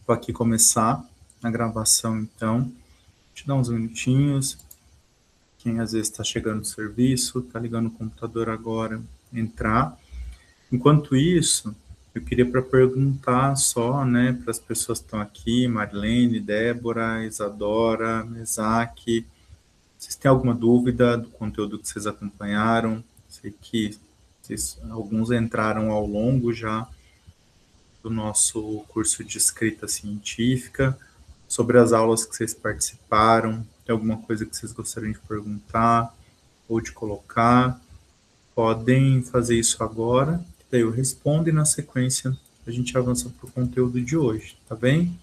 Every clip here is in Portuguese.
Vou aqui começar a gravação, então. Te dar uns minutinhos. Quem às vezes está chegando no serviço, está ligando o computador agora, entrar. Enquanto isso, eu queria para perguntar só, né, para as pessoas que estão aqui, Marilene, Débora, Isadora, Mesaque, vocês têm alguma dúvida do conteúdo que vocês acompanharam? Sei que alguns entraram ao longo já do nosso curso de escrita científica, sobre as aulas que vocês participaram, tem alguma coisa que vocês gostariam de perguntar ou de colocar, podem fazer isso agora, daí eu respondo e na sequência a gente avança para o conteúdo de hoje, tá bem?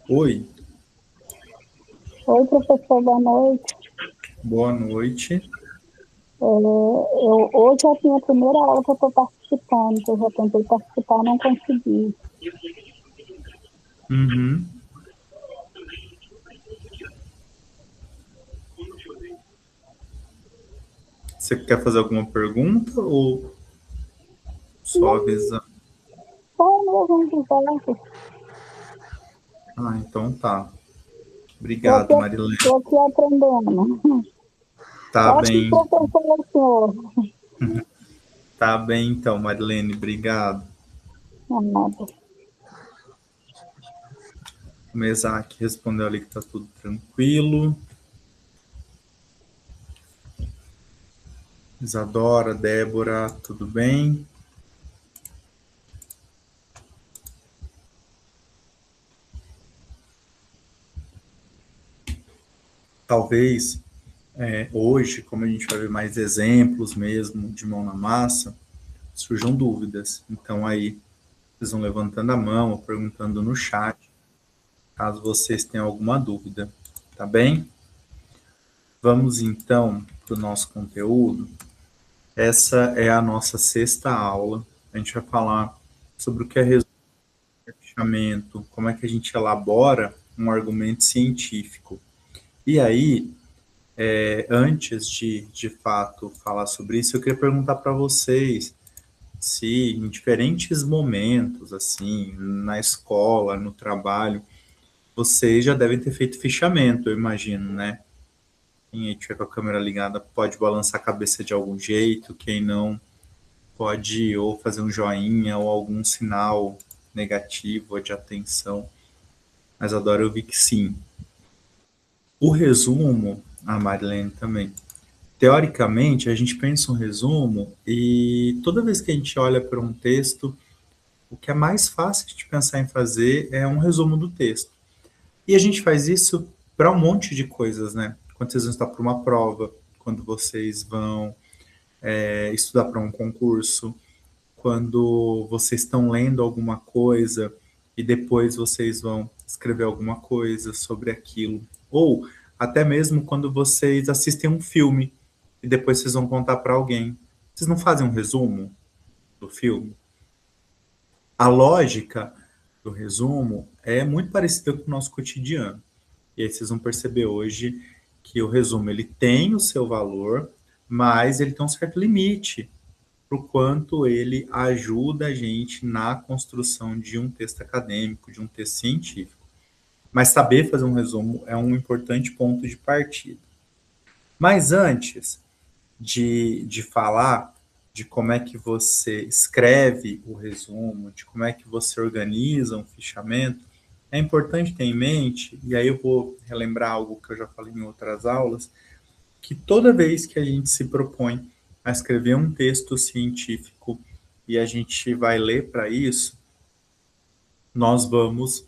Oi, Oi, professor, boa noite. boa noite. Hoje é a minha primeira aula que eu estou participando, que eu já tentei participar e não consegui. Uhum. Você quer fazer alguma pergunta ou só avisar? Só mesmo de volta. Ah, então tá. Obrigado, Marilene. Estou aqui aprendendo. Tá Ótimo bem, professor, senhor. tá bem então, Marilene, obrigado. Nada. O Mesaque respondeu ali que tá tudo tranquilo. Isadora, Débora, tudo bem? Talvez hoje, como a gente vai ver mais exemplos mesmo de mão na massa, surjam dúvidas. Então aí vocês vão levantando a mão ou perguntando no chat, caso vocês tenham alguma dúvida, tá bem? Vamos então para o nosso conteúdo. Essa é a nossa sexta aula. A gente vai falar sobre o que é fechamento, como é que a gente elabora um argumento científico. E aí, antes de fato falar sobre isso, eu queria perguntar para vocês se em diferentes momentos, assim, na escola, no trabalho, vocês já devem ter feito fichamento, eu imagino, né? Quem aí tiver com a câmera ligada pode balançar a cabeça de algum jeito, quem não pode ou fazer um joinha ou algum sinal negativo ou de atenção. Mas adoro eu vi que sim. O resumo, a Marilene também. Teoricamente, a gente pensa um resumo e toda vez que a gente olha para um texto, o que é mais fácil de pensar em fazer é um resumo do texto. E a gente faz isso para um monte de coisas, né? Quando vocês vão estar para uma prova, quando vocês vão estudar para um concurso, quando vocês estão lendo alguma coisa e depois vocês vão escrever alguma coisa sobre aquilo. Ou até mesmo quando vocês assistem um filme e depois vocês vão contar para alguém. Vocês não fazem um resumo do filme? A lógica do resumo é muito parecida com o nosso cotidiano. E aí vocês vão perceber hoje que o resumo ele tem o seu valor, mas ele tem um certo limite para o quanto ele ajuda a gente na construção de um texto acadêmico, de um texto científico. Mas saber fazer um resumo é um importante ponto de partida. Mas antes de falar de como é que você escreve o resumo, de como é que você organiza um fichamento, é importante ter em mente, e aí eu vou relembrar algo que eu já falei em outras aulas, que toda vez que a gente se propõe a escrever um texto científico e a gente vai ler para isso, nós vamos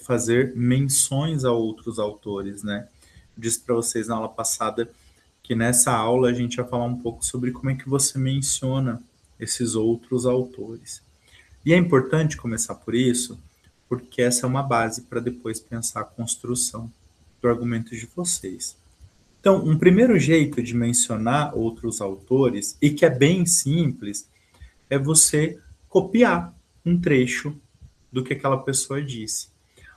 fazer menções a outros autores, né? Eu disse para vocês na aula passada que nessa aula a gente vai falar um pouco sobre como é que você menciona esses outros autores. E é importante começar por isso, porque essa é uma base para depois pensar a construção do argumento de vocês. Então, um primeiro jeito de mencionar outros autores, e que é bem simples, é você copiar um trecho do que aquela pessoa disse.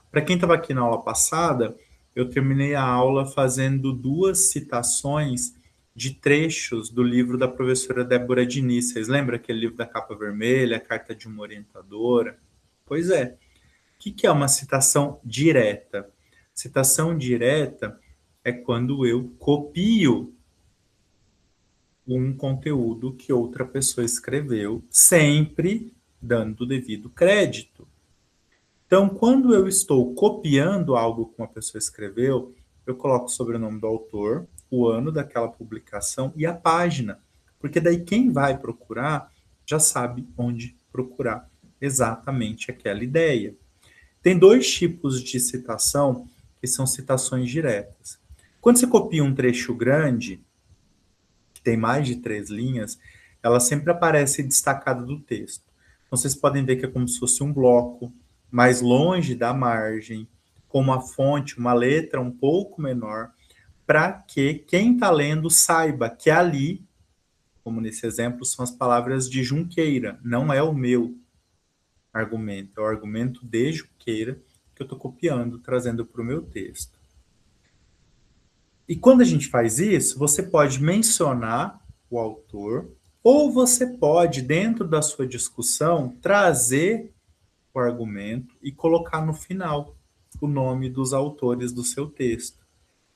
Para quem estava aqui na aula passada, eu terminei a aula fazendo duas citações de trechos do livro da professora Débora Diniz. Vocês lembram aquele livro da capa vermelha, a carta de uma orientadora? Pois é. O que é uma citação direta? Citação direta é quando eu copio um conteúdo que outra pessoa escreveu, sempre dando o devido crédito. Então, quando eu estou copiando algo que uma pessoa escreveu, eu coloco o sobrenome do autor, o ano daquela publicação e a página, porque daí quem vai procurar já sabe onde procurar exatamente aquela ideia. Tem dois tipos de citação que são citações diretas. Quando você copia um trecho grande, que tem mais de 3 linhas, ela sempre aparece destacada do texto. Então, vocês podem ver que é como se fosse um bloco, mais longe da margem, com uma fonte, uma letra um pouco menor, para que quem está lendo saiba que ali, como nesse exemplo, são as palavras de Junqueira, não é o meu argumento, é o argumento de Junqueira que eu estou copiando, trazendo para o meu texto. E quando a gente faz isso, você pode mencionar o autor, ou você pode, dentro da sua discussão, trazer o argumento e colocar no final o nome dos autores do seu texto.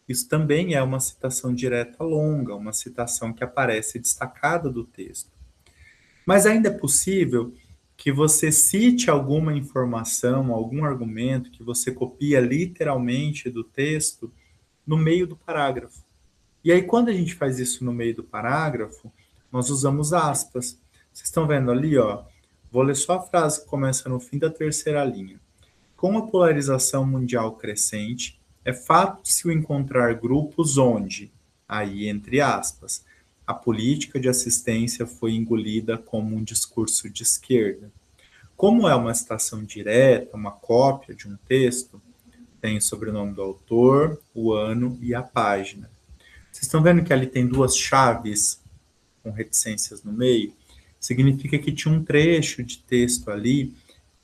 Isso também é uma citação direta longa, uma citação que aparece destacada do texto. Mas ainda é possível que você cite alguma informação, algum argumento que você copia literalmente do texto no meio do parágrafo. E aí, quando a gente faz isso no meio do parágrafo, nós usamos aspas. Vocês estão vendo ali, ó? Vou ler só a frase que começa no fim da terceira linha. Com a polarização mundial crescente, é fácil encontrar grupos onde, aí entre aspas, a política de assistência foi engolida como um discurso de esquerda. Como é uma citação direta, uma cópia de um texto, tem o sobrenome do autor, o ano e a página. Vocês estão vendo que ali tem duas chaves com reticências no meio? Significa que tinha um trecho de texto ali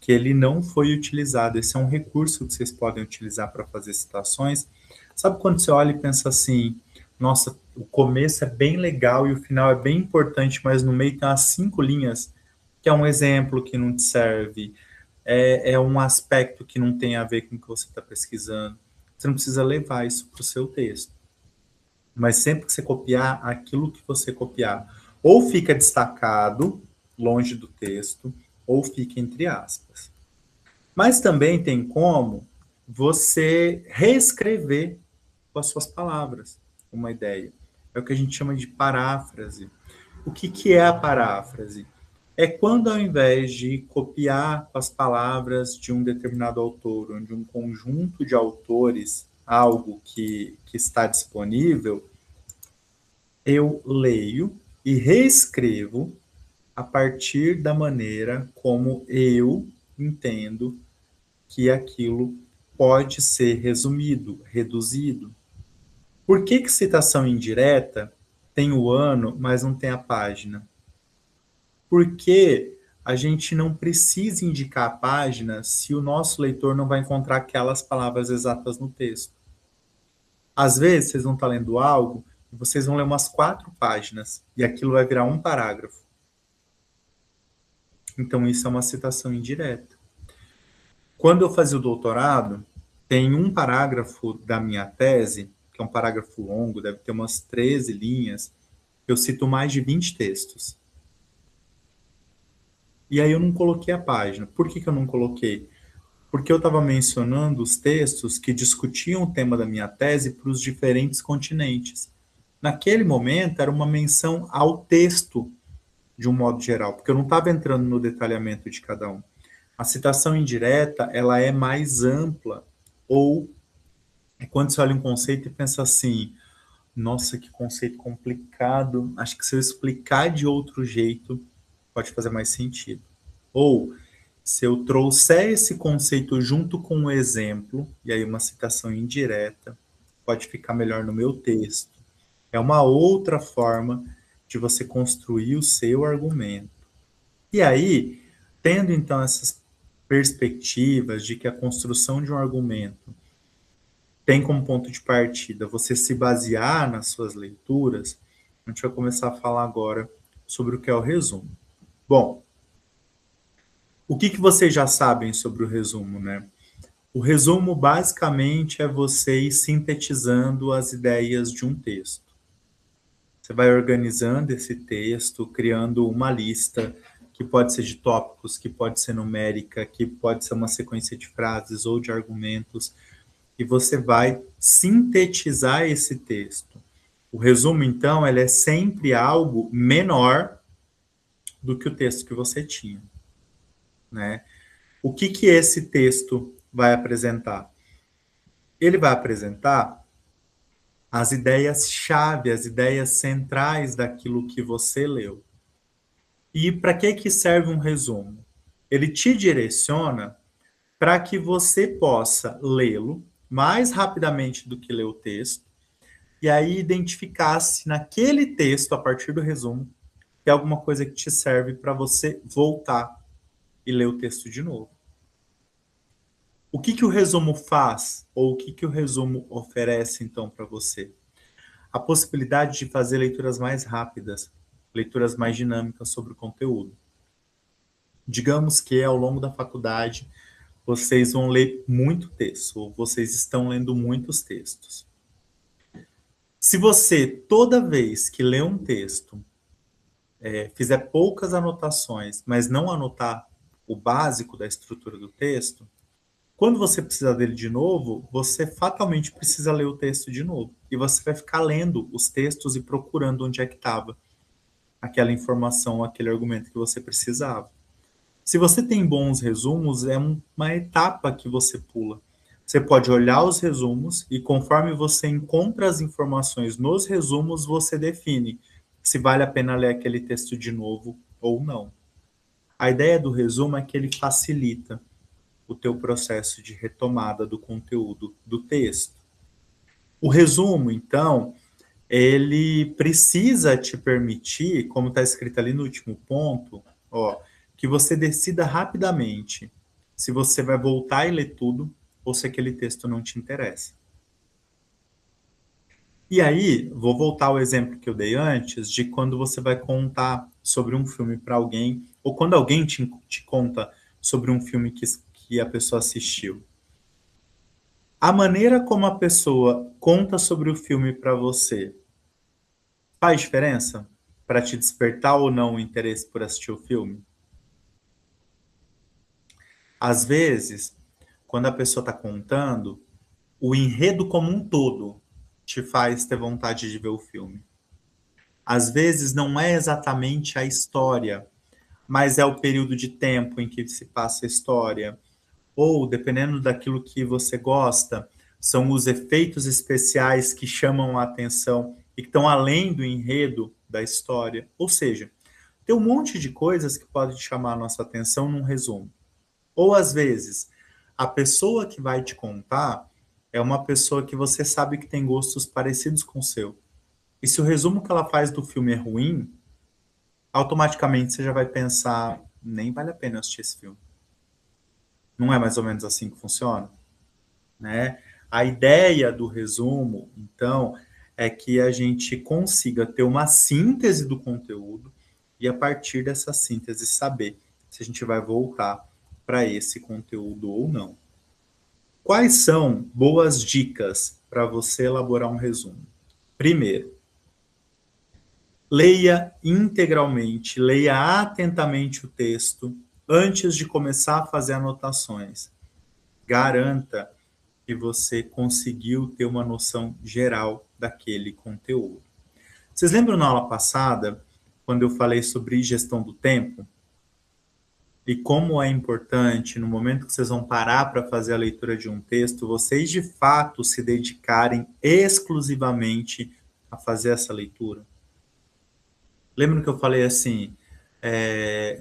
que ele não foi utilizado. Esse é um recurso que vocês podem utilizar para fazer citações. Sabe quando você olha e pensa assim, nossa, o começo é bem legal e o final é bem importante, mas no meio tem umas 5 linhas, que é um exemplo que não te serve, é um aspecto que não tem a ver com o que você está pesquisando. Você não precisa levar isso para o seu texto. Mas sempre que você copiar, aquilo que você copiar ou fica destacado, longe do texto, ou fica entre aspas. Mas também tem como você reescrever com as suas palavras uma ideia. É o que a gente chama de paráfrase. O que é a paráfrase? É quando, ao invés de copiar com as palavras de um determinado autor, ou de um conjunto de autores, algo que está disponível, eu leio e reescrevo a partir da maneira como eu entendo que aquilo pode ser resumido, reduzido. Por que citação indireta tem o ano, mas não tem a página? Porque a gente não precisa indicar a página se o nosso leitor não vai encontrar aquelas palavras exatas no texto. Às vezes, vocês vão estar lendo algo e vocês vão ler umas 4 páginas e aquilo vai virar um parágrafo. Então, isso é uma citação indireta. Quando eu fazia o doutorado, tem um parágrafo da minha tese, que é um parágrafo longo, deve ter umas 13 linhas, eu cito mais de 20 textos. E aí eu não coloquei a página. Por que eu não coloquei? Porque eu estava mencionando os textos que discutiam o tema da minha tese para os diferentes continentes. Naquele momento, era uma menção ao texto, de um modo geral, porque eu não estava entrando no detalhamento de cada um. A citação indireta, ela é mais ampla, ou é quando você olha um conceito e pensa assim, nossa, que conceito complicado, acho que se eu explicar de outro jeito, pode fazer mais sentido. Ou, se eu trouxer esse conceito junto com um exemplo, e aí uma citação indireta, pode ficar melhor no meu texto. É uma outra forma de você construir o seu argumento. E aí, tendo então essas perspectivas de que a construção de um argumento tem como ponto de partida você se basear nas suas leituras, A gente vai começar a falar agora sobre o que é o resumo. Bom, o que vocês já sabem sobre o resumo, né? O resumo, basicamente, é você ir sintetizando as ideias de um texto. Você vai organizando esse texto, criando uma lista que pode ser de tópicos, que pode ser numérica, que pode ser uma sequência de frases ou de argumentos, e você vai sintetizar esse texto. O resumo, então, ele é sempre algo menor do que o texto que você tinha, né? O que esse texto vai apresentar? Ele vai apresentar as ideias-chave, as ideias centrais daquilo que você leu. E para que serve um resumo? Ele te direciona para que você possa lê-lo mais rapidamente do que ler o texto, e aí identificar se naquele texto, a partir do resumo, tem alguma coisa que te serve para você voltar e ler o texto de novo. O que o resumo faz? Ou o que o resumo oferece, então, para você? A possibilidade de fazer leituras mais rápidas, leituras mais dinâmicas sobre o conteúdo. Digamos que ao longo da faculdade vocês vão ler muito texto, ou vocês estão lendo muitos textos. Se você, toda vez que lê um texto, fizer poucas anotações, mas não anotar o básico da estrutura do texto, quando você precisar dele de novo, você fatalmente precisa ler o texto de novo. E você vai ficar lendo os textos e procurando onde é que estava aquela informação, aquele argumento que você precisava. Se você tem bons resumos, é uma etapa que você pula. Você pode olhar os resumos e conforme você encontra as informações nos resumos, você define se vale a pena ler aquele texto de novo ou não. A ideia do resumo é que ele facilita o teu processo de retomada do conteúdo do texto. O resumo, então, ele precisa te permitir, como está escrito ali no último ponto, ó, que você decida rapidamente se você vai voltar e ler tudo ou se aquele texto não te interessa. E aí, vou voltar ao exemplo que eu dei antes, de quando você vai contar sobre um filme para alguém, ou quando alguém te conta sobre um filme que a pessoa assistiu. A maneira como a pessoa conta sobre o filme para você faz diferença para te despertar ou não o interesse por assistir o filme? Às vezes, quando a pessoa está contando, o enredo como um todo te faz ter vontade de ver o filme. Às vezes não é exatamente a história, mas é o período de tempo em que se passa a história. Ou, dependendo daquilo que você gosta, são os efeitos especiais que chamam a atenção e que estão além do enredo da história. Ou seja, tem um monte de coisas que podem chamar a nossa atenção num resumo. Ou, às vezes, a pessoa que vai te contar é uma pessoa que você sabe que tem gostos parecidos com o seu. E se o resumo que ela faz do filme é ruim, automaticamente você já vai pensar, nem vale a pena assistir esse filme. Não é mais ou menos assim que funciona? Né? A ideia do resumo, então, é que a gente consiga ter uma síntese do conteúdo e, a partir dessa síntese, saber se a gente vai voltar para esse conteúdo ou não. Quais são boas dicas para você elaborar um resumo? Primeiro, leia integralmente, leia atentamente o texto antes de começar a fazer anotações. Garanta que você conseguiu ter uma noção geral daquele conteúdo. Vocês lembram na aula passada, quando eu falei sobre gestão do tempo? E como é importante, no momento que vocês vão parar para fazer a leitura de um texto, vocês de fato se dedicarem exclusivamente a fazer essa leitura? Lembra que eu falei assim,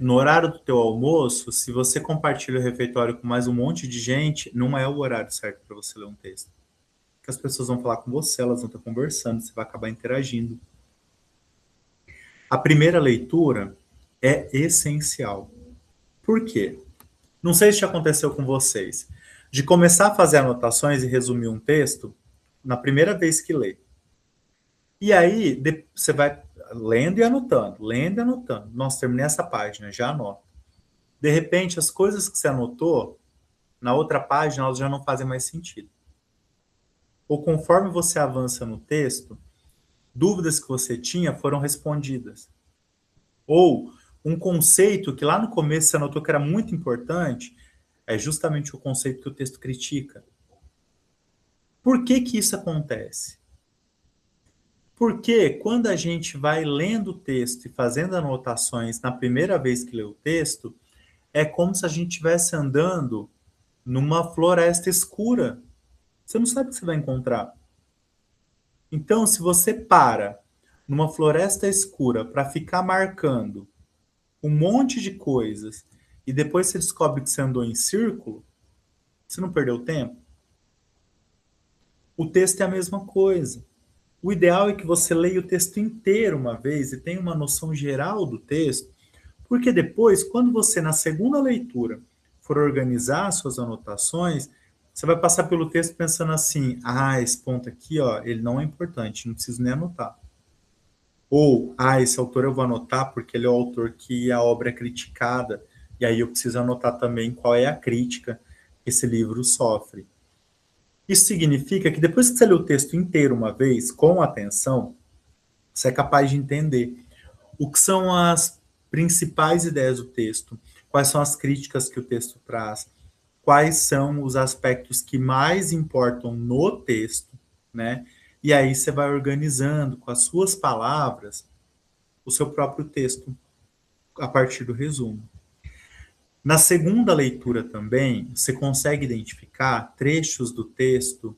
no horário do teu almoço, se você compartilha o refeitório com mais um monte de gente, não é o horário certo para você ler um texto. Porque as pessoas vão falar com você, elas vão estar conversando, você vai acabar interagindo. A primeira leitura é essencial. Por quê? Não sei se já aconteceu com vocês, de começar a fazer anotações e resumir um texto na primeira vez que lê. E aí, você vai lendo e anotando, lendo e anotando. Nossa, terminei essa página, já anoto. De repente, as coisas que você anotou, na outra página, elas já não fazem mais sentido. Ou conforme você avança no texto, dúvidas que você tinha foram respondidas. Ou um conceito que lá no começo você anotou que era muito importante, é justamente o conceito que o texto critica. Por que que isso acontece? Porque quando a gente vai lendo o texto e fazendo anotações na primeira vez que lê o texto, é como se a gente estivesse andando numa floresta escura. Você não sabe o que você vai encontrar. Então, se você para numa floresta escura para ficar marcando um monte de coisas e depois você descobre que você andou em círculo, você não perdeu tempo? O texto é a mesma coisa. O ideal é que você leia o texto inteiro uma vez e tenha uma noção geral do texto, porque depois, quando você, na segunda leitura, for organizar suas anotações, você vai passar pelo texto pensando assim: ah, esse ponto aqui, ó, ele não é importante, não preciso nem anotar. Ou, ah, esse autor eu vou anotar porque ele é o autor que a obra é criticada, e aí eu preciso anotar também qual é a crítica que esse livro sofre. Isso significa que depois que você lê o texto inteiro uma vez, com atenção, você é capaz de entender o que são as principais ideias do texto, quais são as críticas que o texto traz, quais são os aspectos que mais importam no texto, né? E aí você vai organizando com as suas palavras o seu próprio texto a partir do resumo. Na segunda leitura também, você consegue identificar trechos do texto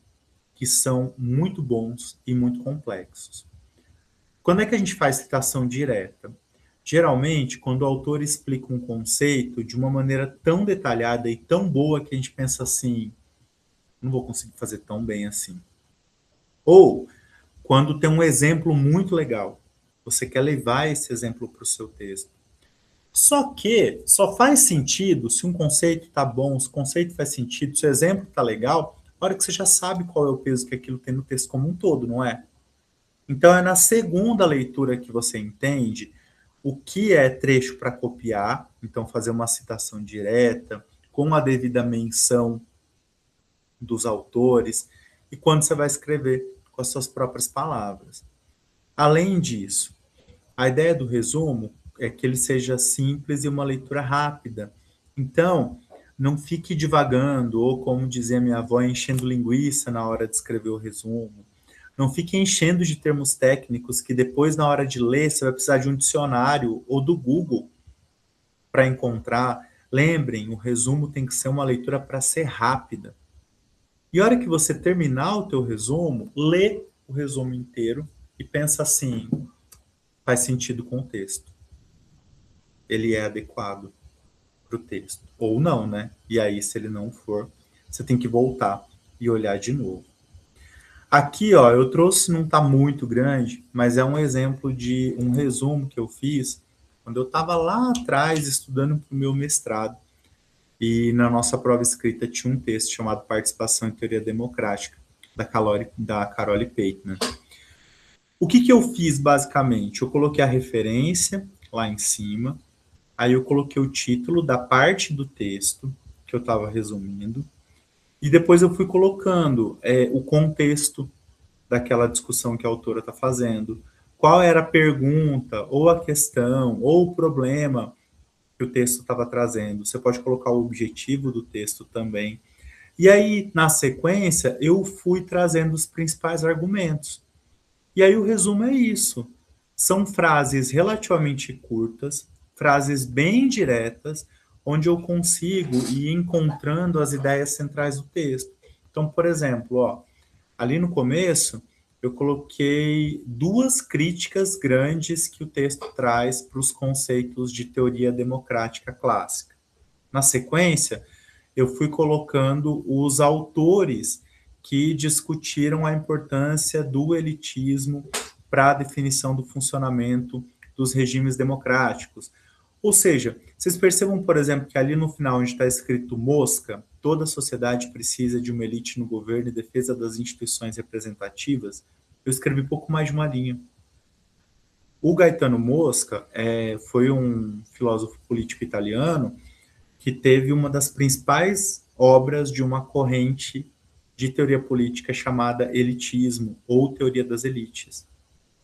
que são muito bons e muito complexos. Quando é que a gente faz citação direta? Geralmente, quando o autor explica um conceito de uma maneira tão detalhada e tão boa que a gente pensa assim, não vou conseguir fazer tão bem assim. Ou quando tem um exemplo muito legal, você quer levar esse exemplo para o seu texto. Só que só faz sentido se um conceito está bom, se o conceito faz sentido, se o exemplo está legal, na hora que você já sabe qual é o peso que aquilo tem no texto como um todo, não é? Então é na segunda leitura que você entende o que é trecho para copiar, então fazer uma citação direta, com a devida menção dos autores, e quando você vai escrever com as suas próprias palavras. Além disso, a ideia do resumo é que ele seja simples e uma leitura rápida. Então, não fique divagando, ou como dizia minha avó, enchendo linguiça na hora de escrever o resumo. Não fique enchendo de termos técnicos que depois, na hora de ler, você vai precisar de um dicionário ou do Google para encontrar. Lembrem, o resumo tem que ser uma leitura para ser rápida. E a hora que você terminar o teu resumo, lê o resumo inteiro e pensa assim, faz sentido com o texto. Ele é adequado para o texto. Ou não, né? E aí, se ele não for, você tem que voltar e olhar de novo. Aqui, ó, eu trouxe, não está muito grande, mas é um exemplo de um resumo que eu fiz quando eu estava lá atrás estudando para o meu mestrado. E na nossa prova escrita tinha um texto chamado Participação em Teoria Democrática, da Carole Paetner. O que, que eu fiz, basicamente? Eu coloquei a referência lá em cima, aí eu coloquei o título da parte do texto que eu estava resumindo, e depois eu fui colocando o contexto daquela discussão que a autora está fazendo, qual era a pergunta, ou a questão, ou o problema que o texto estava trazendo. Você pode colocar o objetivo do texto também. E aí, na sequência, eu fui trazendo os principais argumentos. E aí o resumo é isso. São frases relativamente curtas, frases bem diretas, onde eu consigo ir encontrando as ideias centrais do texto. Então, por exemplo, ó, ali no começo, eu coloquei duas críticas grandes que o texto traz para os conceitos de teoria democrática clássica. Na sequência, eu fui colocando os autores que discutiram a importância do elitismo para a definição do funcionamento dos regimes democráticos. Ou seja, vocês percebam, por exemplo, que ali no final, onde está escrito mosca, toda a sociedade precisa de uma elite no governo e defesa das instituições representativas, eu escrevi pouco mais de uma linha. o Gaetano Mosca foi um filósofo político italiano que teve uma das principais obras de uma corrente de teoria política chamada elitismo, ou teoria das elites.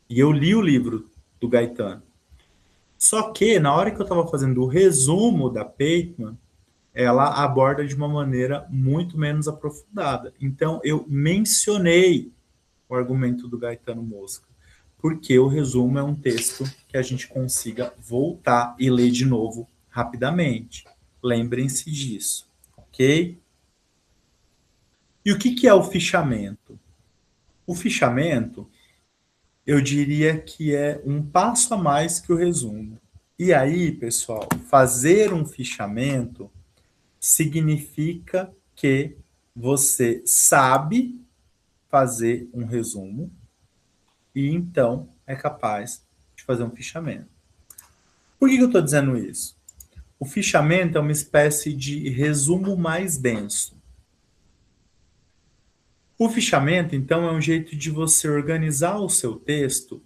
E eu li o livro do Gaetano. Só que, na hora que eu estava fazendo o resumo da Pateman, ela aborda de uma maneira muito menos aprofundada. Então, eu mencionei o argumento do Gaetano Mosca, porque o resumo é um texto que a gente consiga voltar e ler de novo rapidamente. Lembrem-se disso, ok? E o que é o fichamento? O fichamento, eu diria que é um passo a mais que o resumo. E aí, pessoal, fazer um fichamento significa que você sabe fazer um resumo e então é capaz de fazer um fichamento. Por que eu estou dizendo isso? O fichamento é uma espécie de resumo mais denso. O fichamento, então, é um jeito de você organizar o seu texto,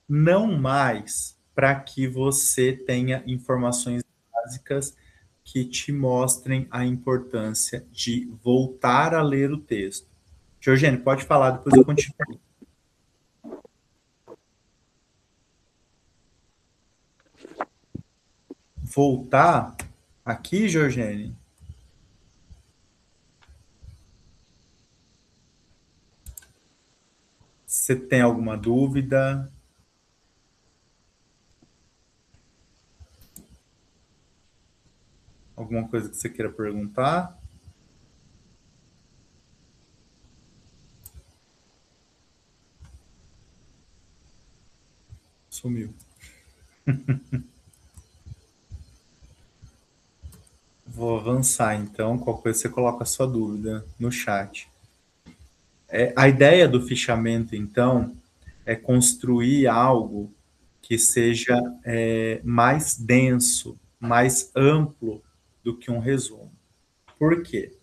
não mais para que você tenha informações básicas que te mostrem a importância de voltar a ler o texto. Georgene, pode falar, depois eu continuo. Voltar aqui, Georgene? Você tem alguma dúvida? Alguma coisa que você queira perguntar? Sumiu. Vou avançar, então. Qualquer coisa você coloca a sua dúvida no chat. A ideia do fichamento, então, é construir algo que seja mais denso, mais amplo do que um resumo. Por quê?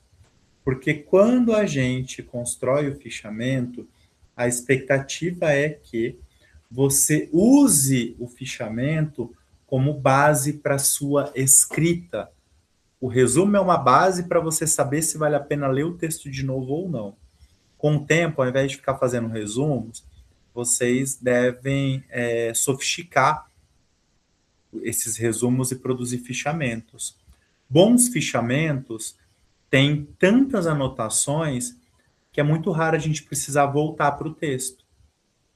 Porque quando a gente constrói o fichamento, a expectativa é que você use o fichamento como base para sua escrita. O resumo é uma base para você saber se vale a pena ler o texto de novo ou não. Com o tempo, ao invés de ficar fazendo resumos, vocês devem sofisticar esses resumos e produzir fichamentos. Bons fichamentos têm tantas anotações que é muito raro a gente precisar voltar para o texto.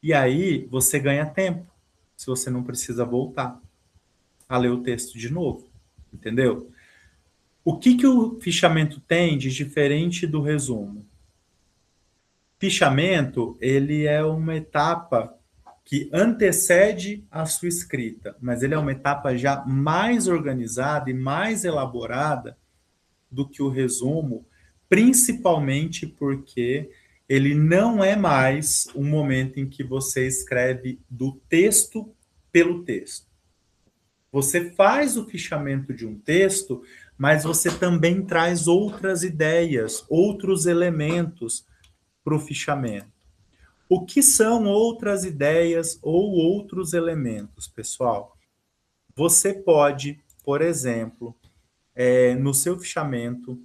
E aí você ganha tempo, se você não precisa voltar a ler o texto de novo, entendeu? O que o fichamento tem de diferente do resumo? Fichamento, ele é uma etapa que antecede a sua escrita, mas ele é uma etapa já mais organizada e mais elaborada do que o resumo, principalmente porque ele não é mais um momento em que você escreve do texto pelo texto. Você faz o fichamento de um texto, mas você também traz outras ideias, outros elementos para o fichamento. O que são outras ideias ou outros elementos, pessoal? Você pode, por exemplo, no seu fichamento,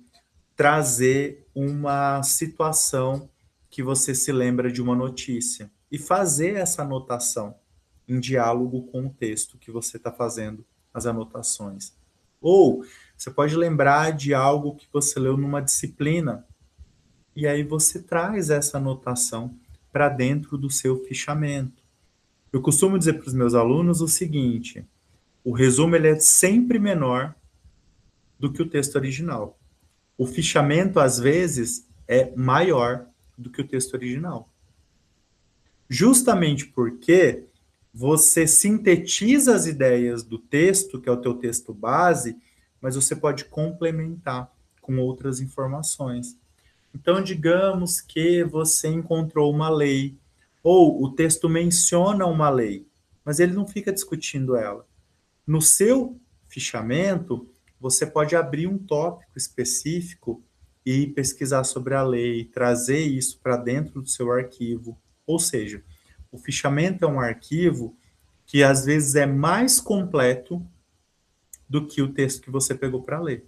trazer uma situação que você se lembra de uma notícia e fazer essa anotação em diálogo com o texto que você está fazendo as anotações. Ou você pode lembrar de algo que você leu numa disciplina e aí você traz essa anotação para dentro do seu fichamento. Eu costumo dizer para os meus alunos o seguinte: o resumo ele é sempre menor do que o texto original. O fichamento, às vezes, é maior do que o texto original. Justamente porque você sintetiza as ideias do texto, que é o teu texto base, mas você pode complementar com outras informações. Então, digamos que você encontrou uma lei, ou o texto menciona uma lei, mas ele não fica discutindo ela. No seu fichamento, você pode abrir um tópico específico e pesquisar sobre a lei, trazer isso para dentro do seu arquivo. Ou seja, o fichamento é um arquivo que às vezes é mais completo do que o texto que você pegou para ler.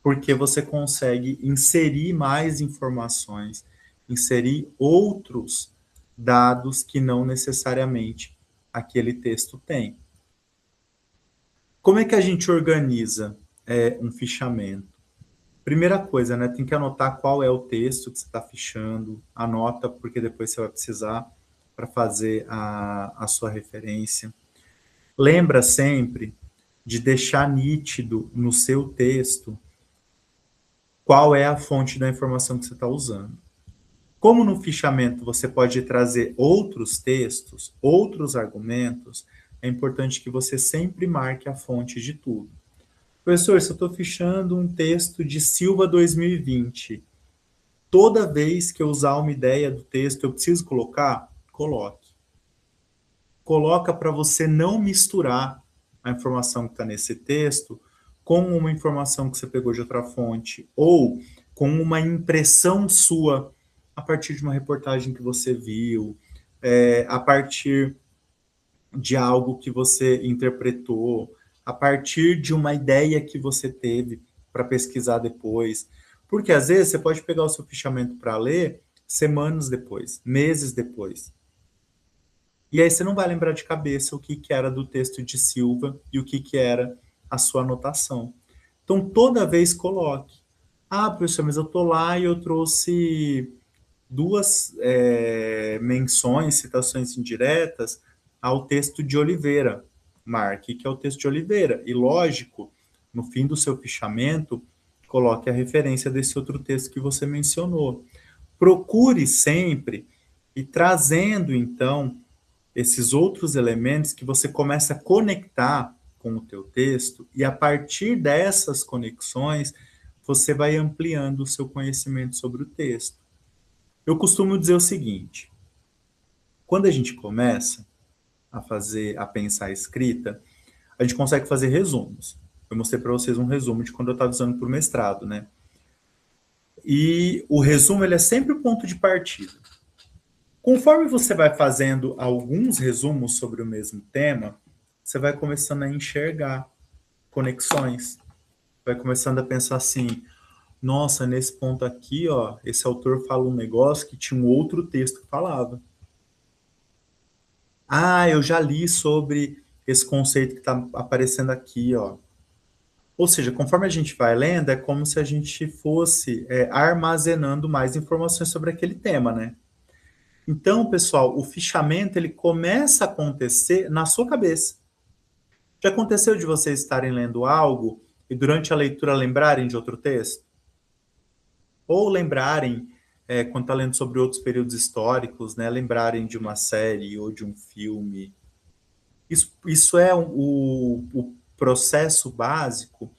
Porque você consegue inserir mais informações, inserir outros dados que não necessariamente aquele texto tem. Como é que a gente organiza um fichamento? Primeira coisa, né? Tem que anotar qual é o texto que você está fichando. Anota, porque depois você vai precisar para fazer a sua referência. Lembra sempre de deixar nítido no seu texto qual é a fonte da informação que você está usando. Como no fichamento você pode trazer outros textos, outros argumentos, é importante que você sempre marque a fonte de tudo. Professor, se eu estou fichando um texto de Silva 2020, toda vez que eu usar uma ideia do texto, eu preciso colocar? Coloque. Coloca para você não misturar a informação que está nesse texto com uma informação que você pegou de outra fonte ou com uma impressão sua a partir de uma reportagem que você viu, a partir de algo que você interpretou, a partir de uma ideia que você teve para pesquisar depois. Porque às vezes você pode pegar o seu fichamento para ler semanas depois, meses depois. E aí você não vai lembrar de cabeça o que era do texto de Silva e o que era a sua anotação. Então, toda vez coloque. Ah, professor, mas eu tô lá e eu trouxe duas menções, citações indiretas ao texto de Oliveira. Marque que é o texto de Oliveira. E, lógico, no fim do seu fichamento, coloque a referência desse outro texto que você mencionou. Procure sempre ir trazendo, então, esses outros elementos que você começa a conectar com o teu texto e a partir dessas conexões você vai ampliando o seu conhecimento sobre o texto. Eu costumo dizer o seguinte: quando a gente começa a pensar a escrita, a gente consegue fazer resumos. Eu mostrei para vocês um resumo de quando eu estava usando para o mestrado, né? E o resumo ele é sempre o ponto de partida. Conforme você vai fazendo alguns resumos sobre o mesmo tema, você vai começando a enxergar conexões. Vai começando a pensar assim: nossa, nesse ponto aqui, ó, esse autor fala um negócio que tinha um outro texto que falava. Ah, eu já li sobre esse conceito que está aparecendo aqui, ó. Ou seja, conforme a gente vai lendo, é como se a gente fosse armazenando mais informações sobre aquele tema, né? Então, pessoal, o fichamento ele começa a acontecer na sua cabeça. Já aconteceu de vocês estarem lendo algo e durante a leitura lembrarem de outro texto? Ou lembrarem, quando está lendo sobre outros períodos históricos, né, lembrarem de uma série ou de um filme. Isso é o processo básico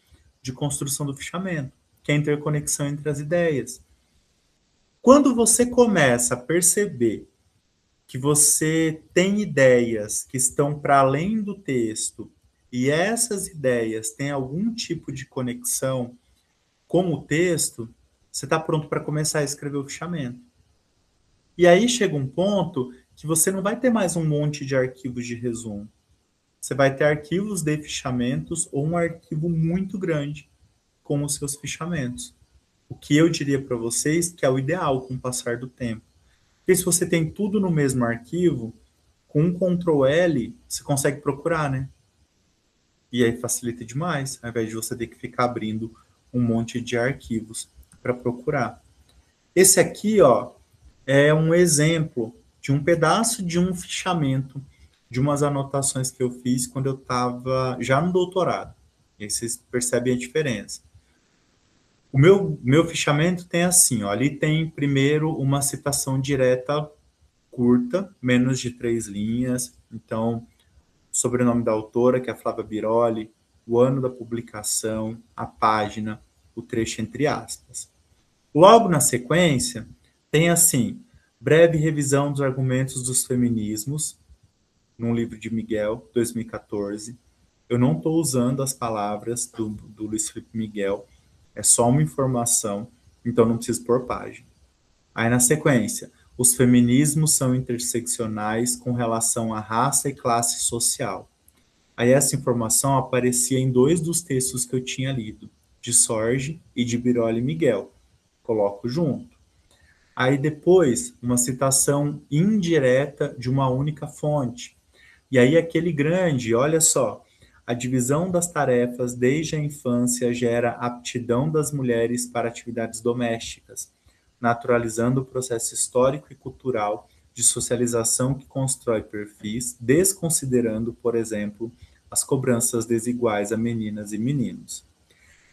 de construção do fichamento, que é a interconexão entre as ideias. Quando você começa a perceber que você tem ideias que estão para além do texto e essas ideias têm algum tipo de conexão com o texto, você está pronto para começar a escrever o fichamento. E aí chega um ponto que você não vai ter mais um monte de arquivos de resumo. Você vai ter arquivos de fichamentos ou um arquivo muito grande com os seus fichamentos. O que eu diria para vocês que é o ideal com o passar do tempo. Porque se você tem tudo no mesmo arquivo, com um Ctrl L, você consegue procurar, né? E aí facilita demais, ao invés de você ter que ficar abrindo um monte de arquivos para procurar. Esse aqui, ó, é um exemplo de um pedaço de um fichamento de umas anotações que eu fiz quando eu estava já no doutorado. E aí vocês percebem a diferença. O meu fichamento tem assim, ó, ali tem primeiro uma citação direta curta, menos de 3 linhas. Então, o sobrenome da autora, que é a Flávia Biroli, o ano da publicação, a página, o trecho entre aspas. Logo na sequência, tem assim, breve revisão dos argumentos dos feminismos, num livro de Miguel, 2014. Eu não estou usando as palavras do Luiz Felipe Miguel, é só uma informação, então não preciso pôr página. Aí na sequência, Os feminismos são interseccionais com relação à raça e classe social. Aí essa informação aparecia em dois dos textos que eu tinha lido, de Sorge e de Biroli Miguel. Coloco junto. Aí depois, uma citação indireta de uma única fonte. E aí aquele grande, olha só, a divisão das tarefas desde a infância gera aptidão das mulheres para atividades domésticas, naturalizando o processo histórico e cultural de socialização que constrói perfis, desconsiderando, por exemplo, as cobranças desiguais a meninas e meninos.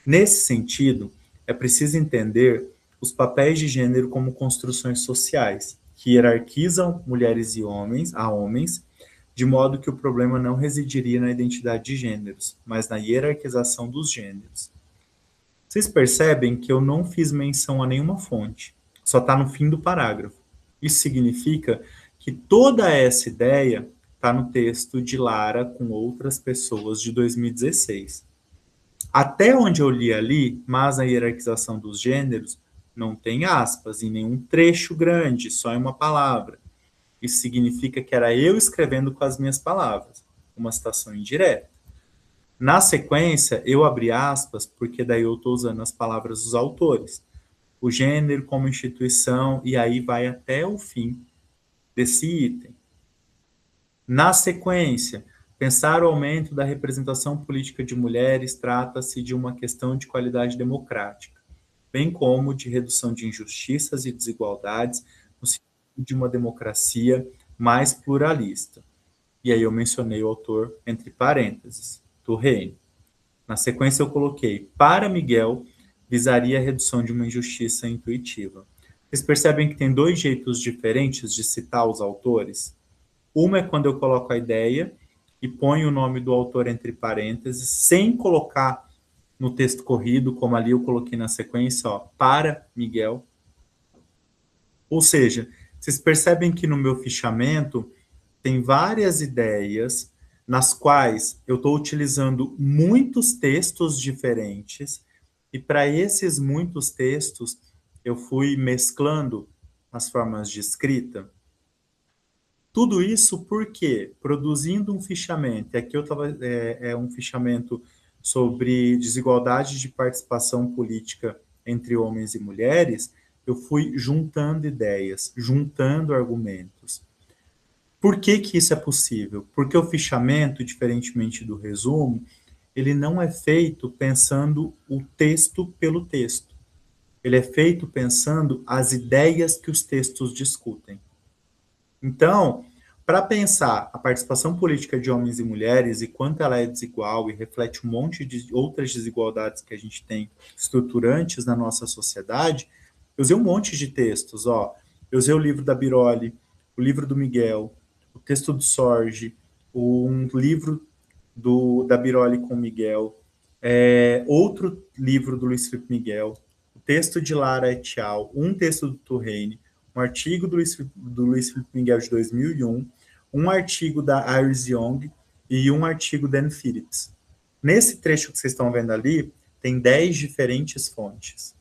Nesse sentido, é preciso entender os papéis de gênero como construções sociais, que hierarquizam mulheres e homens a homens, de modo que o problema não residiria na identidade de gêneros, mas na hierarquização dos gêneros. Vocês percebem que eu não fiz menção a nenhuma fonte, só está no fim do parágrafo. Isso significa que toda essa ideia está no texto de Lara com outras pessoas de 2016. Até onde eu li ali, mas na hierarquização dos gêneros, não tem aspas em nenhum trecho grande, só em uma palavra. Isso significa que era eu escrevendo com as minhas palavras, uma citação indireta. Na sequência, eu abri aspas, porque daí eu estou usando as palavras dos autores. O gênero como instituição, e aí vai até o fim desse item. Na sequência, pensar o aumento da representação política de mulheres trata-se de uma questão de qualidade democrática, bem como de redução de injustiças e desigualdades no sentido de uma democracia mais pluralista. E aí eu mencionei o autor entre parênteses, Turrein. Na sequência eu coloquei, para Miguel, visaria a redução de uma injustiça intuitiva. Vocês percebem que tem dois jeitos diferentes de citar os autores? Uma é quando eu coloco a ideia e ponho o nome do autor entre parênteses, sem colocar no texto corrido, como ali eu coloquei na sequência, ó, para Miguel. Ou seja, vocês percebem que no meu fichamento tem várias ideias nas quais eu estou utilizando muitos textos diferentes e para esses muitos textos eu fui mesclando as formas de escrita. Tudo isso porque, produzindo um fichamento, aqui eu estava um fichamento sobre desigualdade de participação política entre homens e mulheres, eu fui juntando ideias, juntando argumentos. Por que que isso é possível? Porque o fichamento, diferentemente do resumo, ele não é feito pensando o texto pelo texto. Ele é feito pensando as ideias que os textos discutem. Então, para pensar a participação política de homens e mulheres e quanto ela é desigual e reflete um monte de outras desigualdades que a gente tem estruturantes na nossa sociedade, eu usei um monte de textos, ó. Eu usei o livro da Biroli, o livro do Miguel, o texto do Sorge, um livro da Biroli com o Miguel, outro livro do Luiz Felipe Miguel, o texto de Lara et al., um texto do Turrein, um artigo do Luiz Felipe Miguel de 2001, um artigo da Iris Young e um artigo da Anne Phillips. Nesse trecho que vocês estão vendo ali, tem 10 diferentes fontes.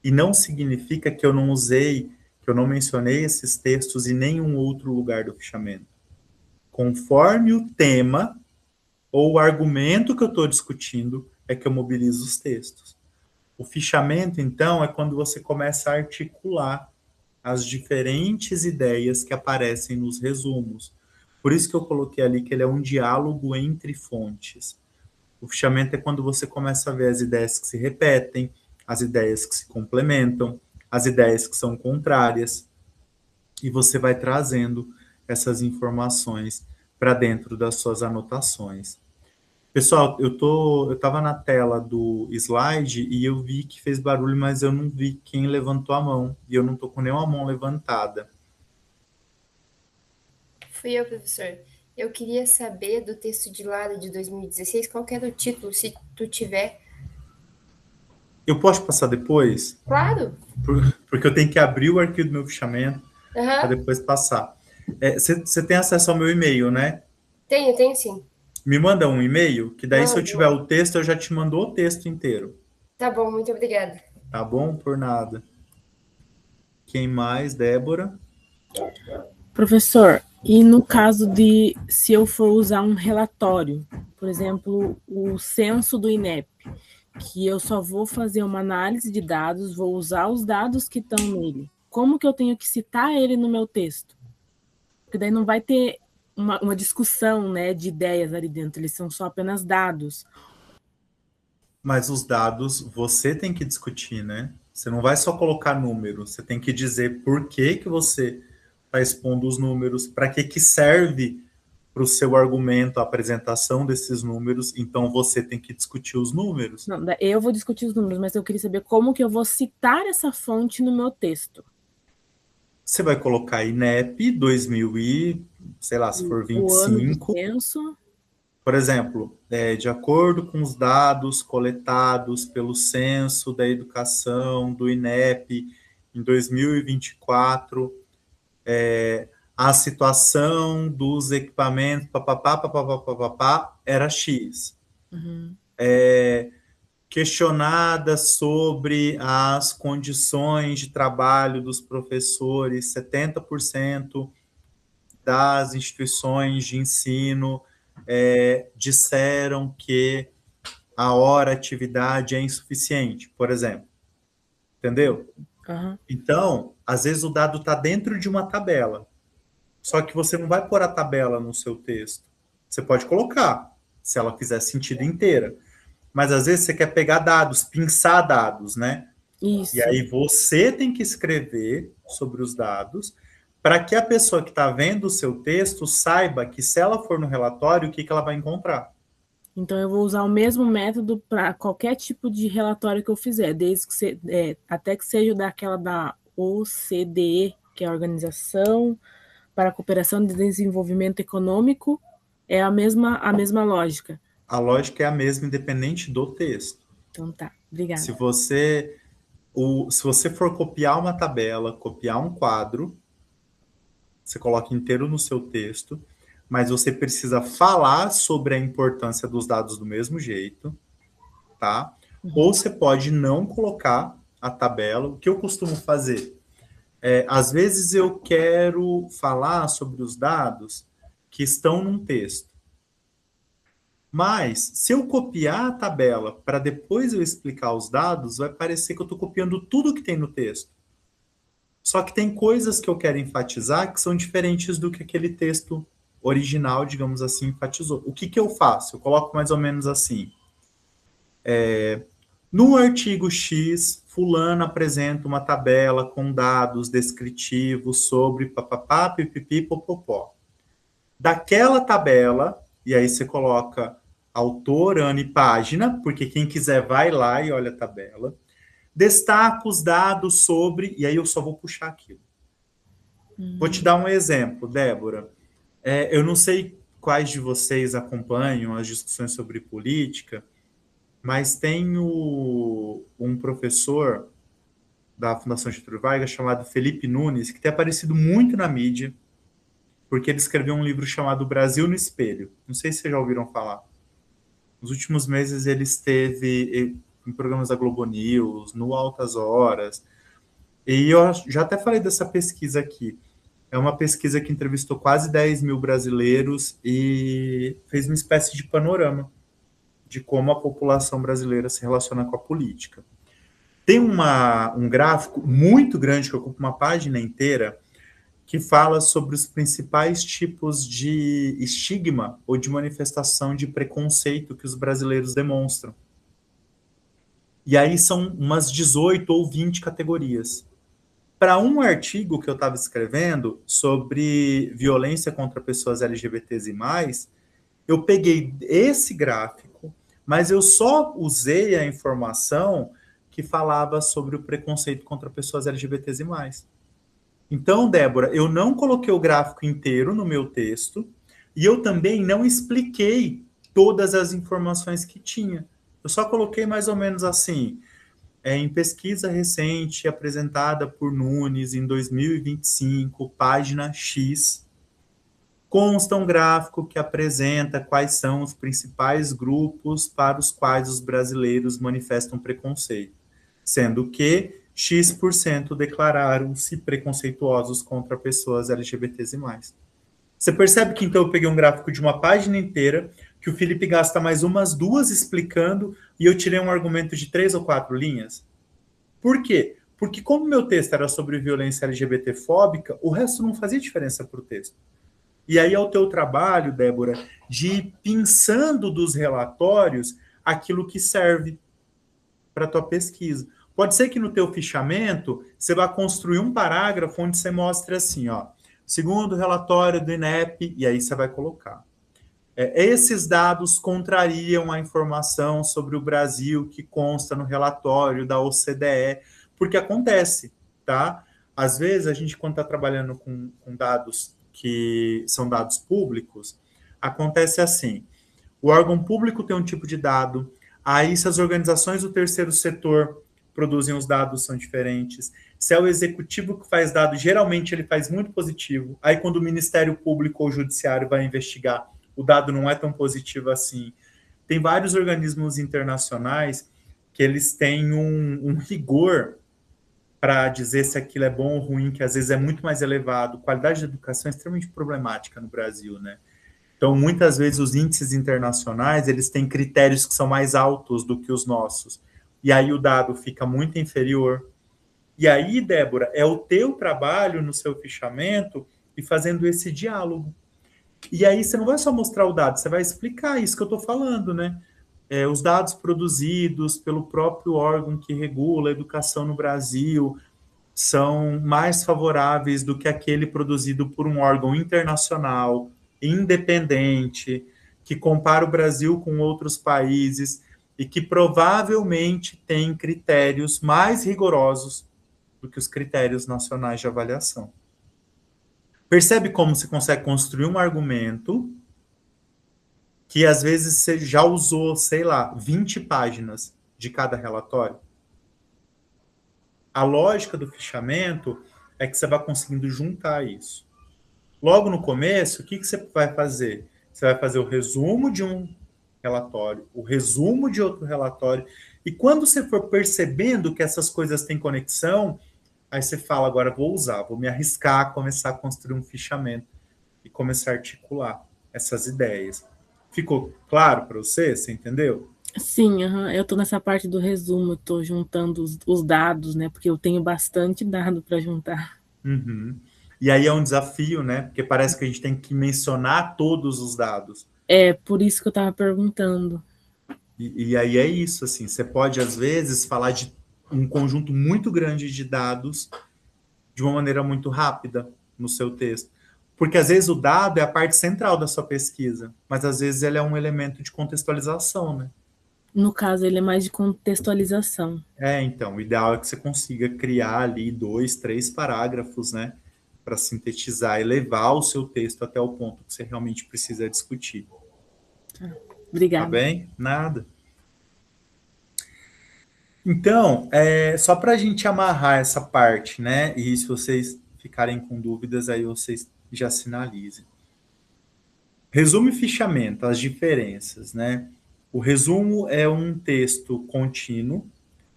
E não significa que eu não usei, que eu não mencionei esses textos em nenhum outro lugar do fichamento. Conforme o tema ou o argumento que eu estou discutindo, é que eu mobilizo os textos. O fichamento, então, é quando você começa a articular as diferentes ideias que aparecem nos resumos. Por isso que eu coloquei ali que ele é um diálogo entre fontes. O fichamento é quando você começa a ver as ideias que se repetem, as ideias que se complementam, as ideias que são contrárias, e você vai trazendo essas informações para dentro das suas anotações. Pessoal, eu estava na tela do slide e eu vi que fez barulho, mas eu não vi quem levantou a mão. E eu não estou com nenhuma mão levantada. Fui eu, professor. Eu queria saber do texto de Lara de 2016, qual que era o título, se tu tiver. Eu posso passar depois? Claro! Porque eu tenho que abrir o arquivo do meu fichamento para depois passar. Você tem acesso ao meu e-mail, né? Tenho sim. Me manda um e-mail, que daí se eu tiver o texto, eu já te mando o texto inteiro. Tá bom, muito obrigada. Tá bom? Por nada. Quem mais, Débora? Professor, e no caso de se eu for usar um relatório, por exemplo, o censo do INEP, que eu só vou fazer uma análise de dados, vou usar os dados que estão nele. Como que eu tenho que citar ele no meu texto? Porque daí não vai ter uma discussão, né, de ideias ali dentro, eles são só apenas dados. Mas os dados você tem que discutir, né? Você não vai só colocar números, você tem que dizer por que que você está expondo os números, para que serve para o seu argumento a apresentação desses números, então você tem que discutir os números. Não, eu vou discutir os números, mas eu queria saber como que eu vou citar essa fonte no meu texto. Você vai colocar INEP 2000 e, sei lá, se for O ano do 25, censo. por exemplo, de acordo com os dados coletados pelo Censo da Educação do INEP em 2024, a situação dos equipamentos era X. Uhum. Questionada sobre as condições de trabalho dos professores, 70% das instituições de ensino disseram que a hora atividade é insuficiente, por exemplo. Entendeu? Uhum. Então, às vezes o dado está dentro de uma tabela. Só que você não vai pôr a tabela no seu texto. Você pode colocar, se ela fizer sentido inteira. Mas às vezes você quer pegar dados, pinçar dados, né? Isso. E aí você tem que escrever sobre os dados para que a pessoa que está vendo o seu texto saiba que se ela for no relatório, o que ela vai encontrar. Então eu vou usar o mesmo método para qualquer tipo de relatório que eu fizer, desde que até que seja daquela da OCDE, que é a Organização para a Cooperação e Desenvolvimento Econômico, é a mesma lógica. A lógica é a mesma, independente do texto. Então tá, obrigada. Se você for copiar uma tabela, copiar um quadro, você coloca inteiro no seu texto, mas você precisa falar sobre a importância dos dados do mesmo jeito, tá? Uhum. Ou você pode não colocar a tabela. O que eu costumo fazer? Às vezes eu quero falar sobre os dados que estão num texto. Mas, se eu copiar a tabela para depois eu explicar os dados, vai parecer que eu estou copiando tudo que tem no texto. Só que tem coisas que eu quero enfatizar que são diferentes do que aquele texto original, digamos assim, enfatizou. O que eu faço? Eu coloco mais ou menos assim. No artigo X, fulano apresenta uma tabela com dados descritivos sobre papapá, pipipi, popopó. Daquela tabela, e aí você coloca autor, ano e página, porque quem quiser vai lá e olha a tabela. Destaca os dados sobre, e aí eu só vou puxar aquilo. Vou te dar um exemplo, Débora. Eu não sei quais de vocês acompanham as discussões sobre política, mas tem um professor da Fundação Getúlio Vargas chamado Felipe Nunes, que tem aparecido muito na mídia, porque ele escreveu um livro chamado Brasil no Espelho. Não sei se vocês já ouviram falar. Nos últimos meses ele esteve em programas da Globo News, no Altas Horas, e eu já até falei dessa pesquisa aqui. É uma pesquisa que entrevistou quase 10 mil brasileiros e fez uma espécie de panorama de como a população brasileira se relaciona com a política. Tem um gráfico muito grande, que ocupa uma página inteira, que fala sobre os principais tipos de estigma ou de manifestação de preconceito que os brasileiros demonstram. E aí são umas 18 ou 20 categorias. Para um artigo que eu estava escrevendo sobre violência contra pessoas LGBTs e mais, eu peguei esse gráfico, mas eu só usei a informação que falava sobre o preconceito contra pessoas LGBTs e mais. Então, Débora, eu não coloquei o gráfico inteiro no meu texto e eu também não expliquei todas as informações que tinha. Eu só coloquei mais ou menos assim, em pesquisa recente apresentada por Nunes em 2025, página X, consta um gráfico que apresenta quais são os principais grupos para os quais os brasileiros manifestam preconceito, sendo que X% declararam-se preconceituosos contra pessoas LGBTs e mais. Você percebe que então eu peguei um gráfico de uma página inteira, que o Felipe gasta mais umas 2 explicando, e eu tirei um argumento de 3 ou 4 linhas? Por quê? Porque como meu texto era sobre violência LGBT-fóbica, o resto não fazia diferença para o texto. E aí é o teu trabalho, Débora, de ir pensando dos relatórios aquilo que serve para a tua pesquisa. Pode ser que no teu fichamento você vá construir um parágrafo onde você mostre assim, ó, segundo o relatório do INEP, e aí você vai colocar. Esses dados contrariam a informação sobre o Brasil que consta no relatório da OCDE, porque acontece, tá? Às vezes, a gente, quando está trabalhando com dados que são dados públicos, acontece assim, o órgão público tem um tipo de dado, aí se as organizações do terceiro setor produzem os dados, são diferentes. Se é o executivo que faz dado, geralmente ele faz muito positivo. Aí quando o Ministério Público ou o Judiciário vai investigar, o dado não é tão positivo assim. Tem vários organismos internacionais que eles têm um rigor para dizer se aquilo é bom ou ruim, que às vezes é muito mais elevado. Qualidade de educação é extremamente problemática no Brasil, né? Então, muitas vezes, os índices internacionais, eles têm critérios que são mais altos do que os nossos. E aí o dado fica muito inferior. E aí, Débora, é o teu trabalho no seu fichamento e fazendo esse diálogo. E aí você não vai só mostrar o dado, você vai explicar isso que eu estou falando, né? Os dados produzidos pelo próprio órgão que regula a educação no Brasil são mais favoráveis do que aquele produzido por um órgão internacional, independente, que compara o Brasil com outros países e que provavelmente tem critérios mais rigorosos do que os critérios nacionais de avaliação. Percebe como você consegue construir um argumento que às vezes você já usou, sei lá, 20 páginas de cada relatório? A lógica do fichamento é que você vai conseguindo juntar isso. Logo no começo, o que você vai fazer? Você vai fazer o resumo de um relatório, o resumo de outro relatório, e quando você for percebendo que essas coisas têm conexão, aí você fala, agora vou me arriscar a começar a construir um fichamento e começar a articular essas ideias. Ficou claro para você? Você entendeu? Sim, eu estou nessa parte do resumo, estou juntando os dados, né? Porque eu tenho bastante dado para juntar. Uhum. E aí é um desafio, né? Porque parece que a gente tem que mencionar todos os dados. É, por isso que eu estava perguntando. E aí é isso, assim, você pode, às vezes, falar de um conjunto muito grande de dados de uma maneira muito rápida no seu texto. Porque, às vezes, o dado é a parte central da sua pesquisa, mas, às vezes, ele é um elemento de contextualização, né? No caso, ele é mais de contextualização. Então, o ideal é que você consiga criar ali 2, 3 parágrafos, né? Para sintetizar e levar o seu texto até o ponto que você realmente precisa discutir. Obrigada. Tá bem? Nada. Então, só para a gente amarrar essa parte, né? E se vocês ficarem com dúvidas, aí vocês já sinalizem. Resumo e fichamento, as diferenças, né? O resumo é um texto contínuo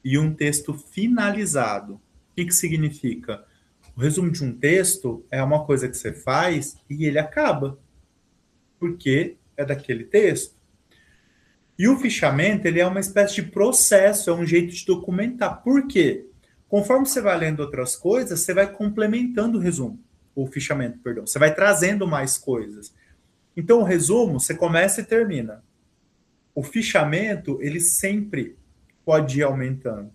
e um texto finalizado. O que significa? O resumo de um texto é uma coisa que você faz e ele acaba, porque é daquele texto. E o fichamento, ele é uma espécie de processo, é um jeito de documentar. Por quê? Conforme você vai lendo outras coisas, você vai complementando o resumo, o fichamento, perdão. Você vai trazendo mais coisas. Então, o resumo, você começa e termina. O fichamento, ele sempre pode ir aumentando.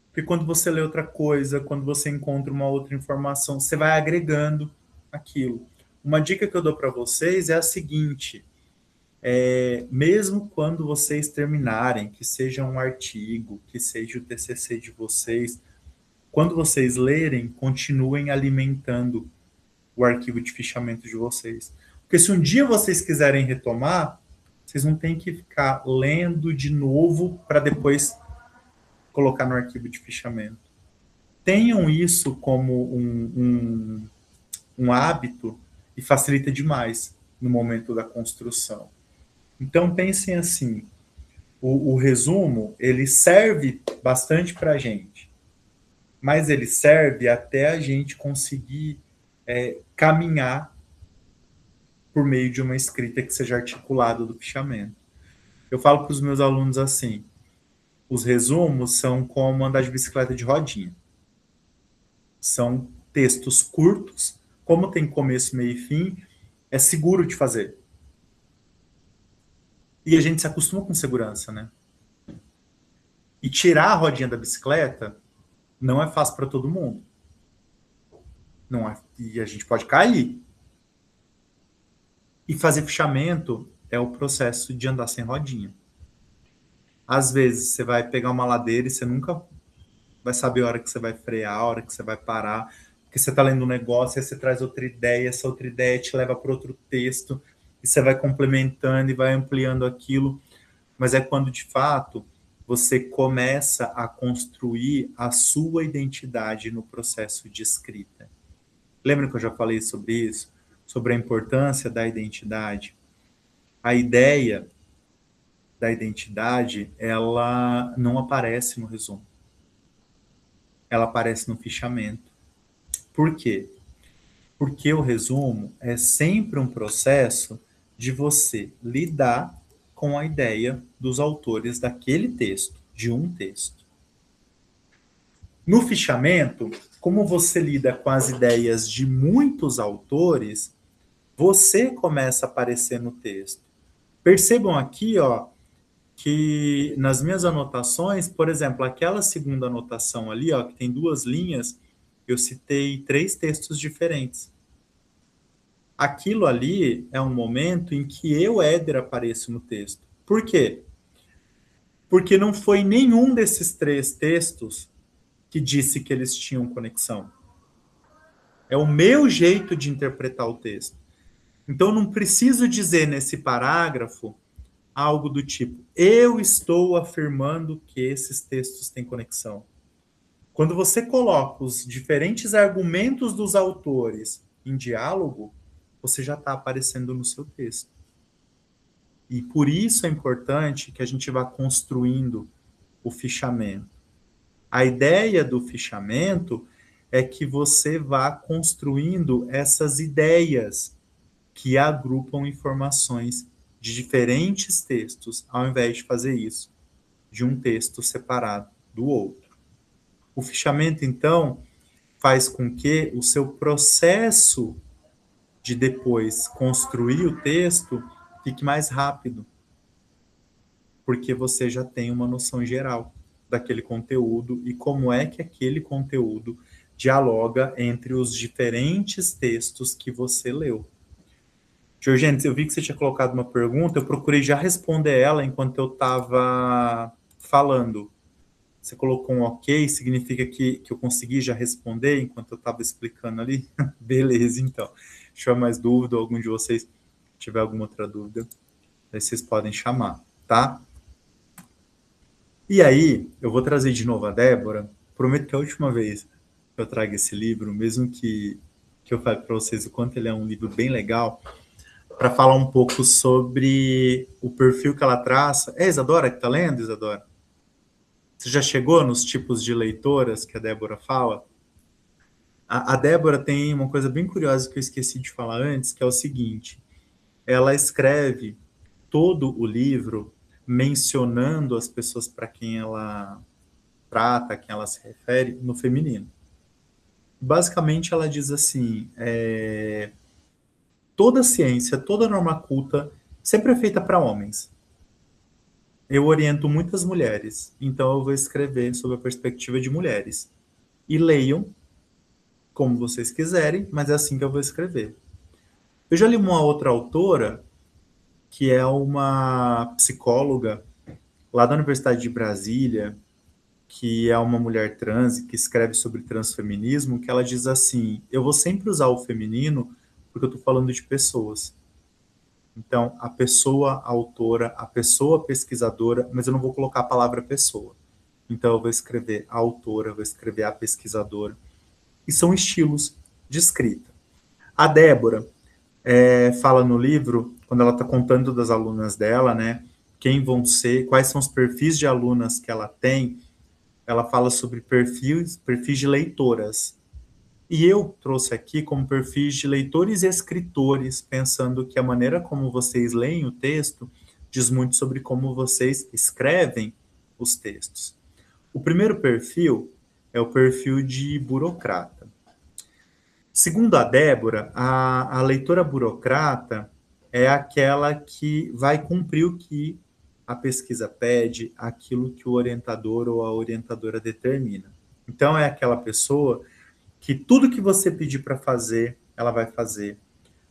Porque quando você lê outra coisa, quando você encontra uma outra informação, você vai agregando aquilo. Uma dica que eu dou para vocês é a seguinte: mesmo quando vocês terminarem, que seja um artigo, que seja o TCC de vocês, quando vocês lerem, continuem alimentando o arquivo de fichamento de vocês. Porque se um dia vocês quiserem retomar, vocês não têm que ficar lendo de novo para depois colocar no arquivo de fichamento. Tenham isso como um hábito e facilita demais no momento da construção. Então, pensem assim, o resumo, ele serve bastante para a gente. mas ele serve até a gente conseguir caminhar por meio de uma escrita que seja articulada do fichamento. Eu falo para os meus alunos assim, os resumos são como andar de bicicleta de rodinha. São textos curtos, como tem começo, meio e fim, é seguro de fazer. E a gente se acostuma com segurança, né? E tirar a rodinha da bicicleta não é fácil para todo mundo. Não é, e a gente pode cair. E fazer fichamento é o processo de andar sem rodinha. Às vezes você vai pegar uma ladeira e você nunca vai saber a hora que você vai frear, a hora que você vai parar, porque você está lendo um negócio, aí você traz outra ideia, essa outra ideia te leva para outro texto, e você vai complementando e vai ampliando aquilo. Mas é quando, de fato, você começa a construir a sua identidade no processo de escrita. Lembra que eu já falei sobre isso? Sobre a importância da identidade? A ideia da identidade, ela não aparece no resumo. Ela aparece no fichamento. Por quê? Porque o resumo é sempre um processo de você lidar com a ideia dos autores daquele texto, de um texto. No fichamento, como você lida com as ideias de muitos autores, você começa a aparecer no texto. Percebam aqui, ó, que nas minhas anotações, por exemplo, aquela segunda anotação ali, ó, que tem 2 linhas, eu citei 3 textos diferentes. Aquilo ali é um momento em que eu, Éder, apareço no texto. Por quê? Porque não foi nenhum desses 3 textos que disse que eles tinham conexão. É o meu jeito de interpretar o texto. Então, eu não preciso dizer nesse parágrafo algo do tipo, eu estou afirmando que esses textos têm conexão. Quando você coloca os diferentes argumentos dos autores em diálogo, você já está aparecendo no seu texto. E por isso é importante que a gente vá construindo o fichamento. A ideia do fichamento é que você vá construindo essas ideias que agrupam informações de diferentes textos, ao invés de fazer isso, de um texto separado do outro. O fichamento, então, faz com que o seu processo de depois construir o texto fique mais rápido, porque você já tem uma noção geral daquele conteúdo e como é que aquele conteúdo dialoga entre os diferentes textos que você leu. Georgênio, eu vi que você tinha colocado uma pergunta, eu procurei já responder ela enquanto eu estava falando. Você colocou um ok, significa que eu consegui já responder enquanto eu estava explicando ali? Beleza, então. Se tiver mais dúvida, ou algum de vocês tiver alguma outra dúvida, aí vocês podem chamar, tá? E aí, eu vou trazer de novo a Débora. Prometo que é a última vez que eu trago esse livro, mesmo que eu fale para vocês o quanto ele é um livro bem legal, para falar um pouco sobre o perfil que ela traça. É a Isadora que está lendo, Isadora? Você já chegou nos tipos de leitoras que a Débora fala? A Débora tem uma coisa bem curiosa que eu esqueci de falar antes, que é o seguinte. Ela escreve todo o livro mencionando as pessoas para quem ela trata, a quem ela se refere, no feminino. Basicamente, ela diz assim, toda ciência, toda norma culta sempre é feita para homens. Eu oriento muitas mulheres, então eu vou escrever sob a perspectiva de mulheres. E leiam como vocês quiserem, mas é assim que eu vou escrever. Eu já li uma outra autora, que é uma psicóloga lá da Universidade de Brasília, que é uma mulher trans, que escreve sobre transfeminismo, que ela diz assim, eu vou sempre usar o feminino porque eu estou falando de pessoas. Então, a pessoa autora, a pessoa pesquisadora, mas eu não vou colocar a palavra pessoa. Então, eu vou escrever a autora, vou escrever a pesquisadora. E são estilos de escrita. A Débora fala no livro, quando ela está contando das alunas dela, né, quem vão ser, quais são os perfis de alunas que ela tem, ela fala sobre perfis de leitoras. E eu trouxe aqui como perfis de leitores e escritores, pensando que a maneira como vocês leem o texto diz muito sobre como vocês escrevem os textos. O primeiro perfil é o perfil de burocrata. Segundo a Débora, a leitora burocrata é aquela que vai cumprir o que a pesquisa pede, aquilo que o orientador ou a orientadora determina. Então, é aquela pessoa que tudo que você pedir para fazer, ela vai fazer.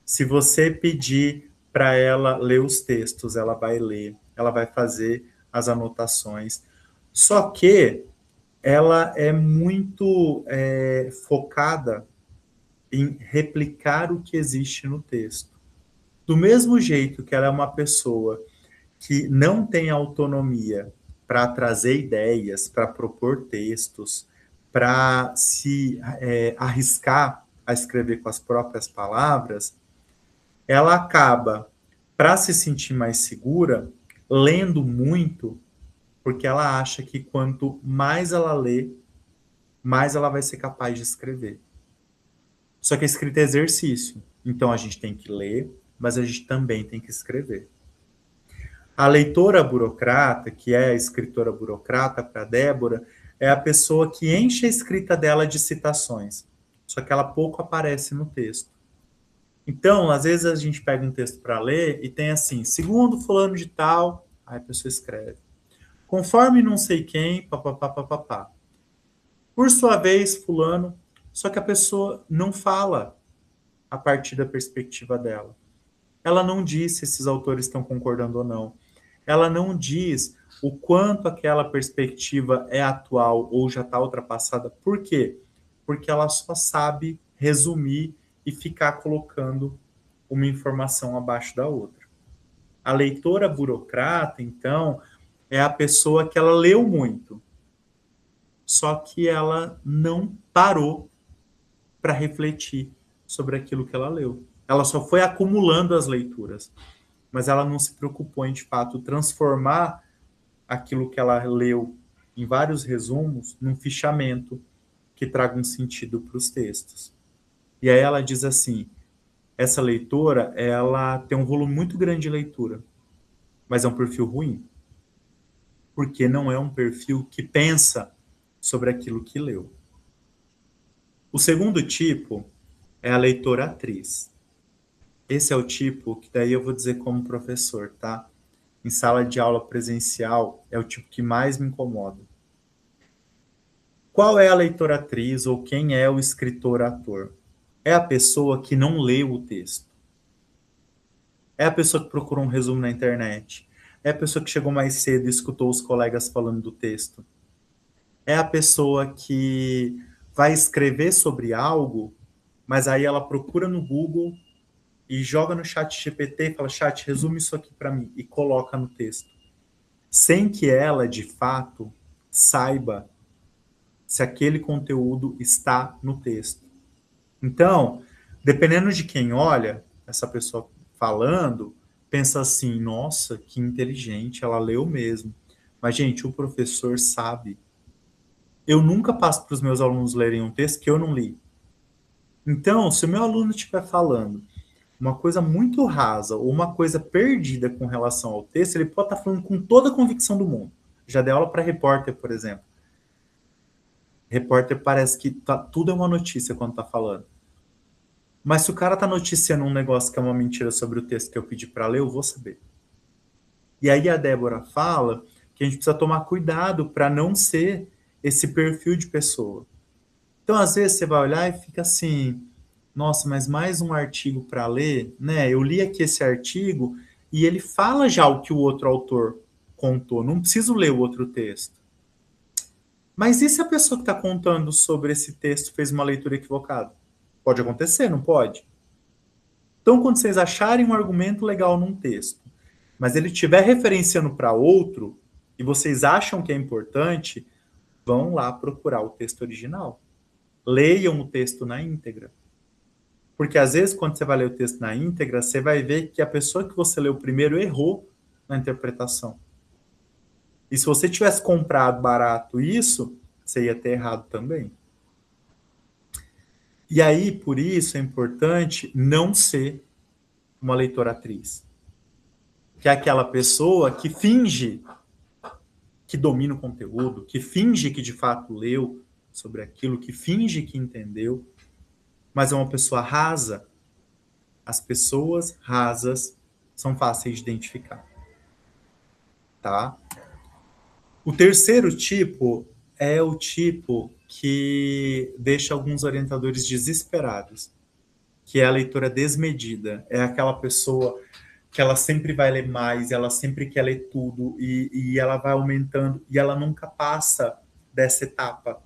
Se você pedir para ela ler os textos, ela vai ler, ela vai fazer as anotações. Só que ela é muito focada em replicar o que existe no texto. Do mesmo jeito que ela é uma pessoa que não tem autonomia para trazer ideias, para propor textos, para se arriscar a escrever com as próprias palavras, ela acaba, para se sentir mais segura, lendo muito, porque ela acha que quanto mais ela lê, mais ela vai ser capaz de escrever. Só que a escrita é exercício, então a gente tem que ler, mas a gente também tem que escrever. A leitora burocrata, que é a escritora burocrata para Débora, é a pessoa que enche a escrita dela de citações, só que ela pouco aparece no texto. Então, às vezes a gente pega um texto para ler e tem assim, segundo fulano de tal, aí a pessoa escreve. Conforme não sei quem, papapá, papapá. Por sua vez, fulano, só que a pessoa não fala a partir da perspectiva dela. Ela não diz se esses autores estão concordando ou não. Ela não diz o quanto aquela perspectiva é atual ou já está ultrapassada. Por quê? Porque ela só sabe resumir e ficar colocando uma informação abaixo da outra. A leitora burocrata, então, é a pessoa que ela leu muito, só que ela não parou para refletir sobre aquilo que ela leu. Ela só foi acumulando as leituras, mas ela não se preocupou em, de fato, transformar aquilo que ela leu em vários resumos num fichamento que traga um sentido para os textos. E aí ela diz assim, essa leitora, ela tem um volume muito grande de leitura, mas é um perfil ruim, porque não é um perfil que pensa sobre aquilo que leu. O segundo tipo é a leitora atriz. Esse é o tipo que daí eu vou dizer como professor, tá? Em sala de aula presencial, é o tipo que mais me incomoda. Qual é a leitora atriz ou quem é o escritor ator? É a pessoa que não leu o texto. É a pessoa que procurou um resumo na internet. É a pessoa que chegou mais cedo e escutou os colegas falando do texto. É a pessoa que vai escrever sobre algo, mas aí ela procura no Google e joga no chat GPT e fala, chat, resume isso aqui para mim, e coloca no texto. Sem que ela, de fato, saiba se aquele conteúdo está no texto. Então, dependendo de quem olha, essa pessoa falando, pensa assim, nossa, que inteligente, ela leu mesmo. Mas, gente, o professor sabe. Eu nunca passo para os meus alunos lerem um texto que eu não li. Então, se o meu aluno estiver falando uma coisa muito rasa ou uma coisa perdida com relação ao texto, ele pode estar falando com toda a convicção do mundo. Já dei aula para repórter, por exemplo. Repórter parece que tudo é uma notícia quando está falando. Mas se o cara está noticiando um negócio que é uma mentira sobre o texto que eu pedi para ler, eu vou saber. E aí a Débora fala que a gente precisa tomar cuidado para não ser esse perfil de pessoa. Então, às vezes, você vai olhar e fica assim, nossa, mas mais um artigo para ler, né? Eu li aqui esse artigo e ele fala já o que o outro autor contou, não preciso ler o outro texto. Mas e se a pessoa que está contando sobre esse texto fez uma leitura equivocada? Pode acontecer, não pode? Então, quando vocês acharem um argumento legal num texto, mas ele estiver referenciando para outro, e vocês acham que é importante, vão lá procurar o texto original. Leiam o texto na íntegra. Porque às vezes, quando você vai ler o texto na íntegra, você vai ver que a pessoa que você leu primeiro errou na interpretação. E se você tivesse comprado barato isso, você ia ter errado também. E aí, por isso, é importante não ser uma leitora-atriz. Que é aquela pessoa que finge que domina o conteúdo, que finge que de fato leu sobre aquilo, que finge que entendeu, mas é uma pessoa rasa. As pessoas rasas são fáceis de identificar. Tá? O terceiro tipo é o tipo que deixa alguns orientadores desesperados, que é a leitura desmedida. É aquela pessoa que ela sempre vai ler mais, ela sempre quer ler tudo, e ela vai aumentando, e ela nunca passa dessa etapa,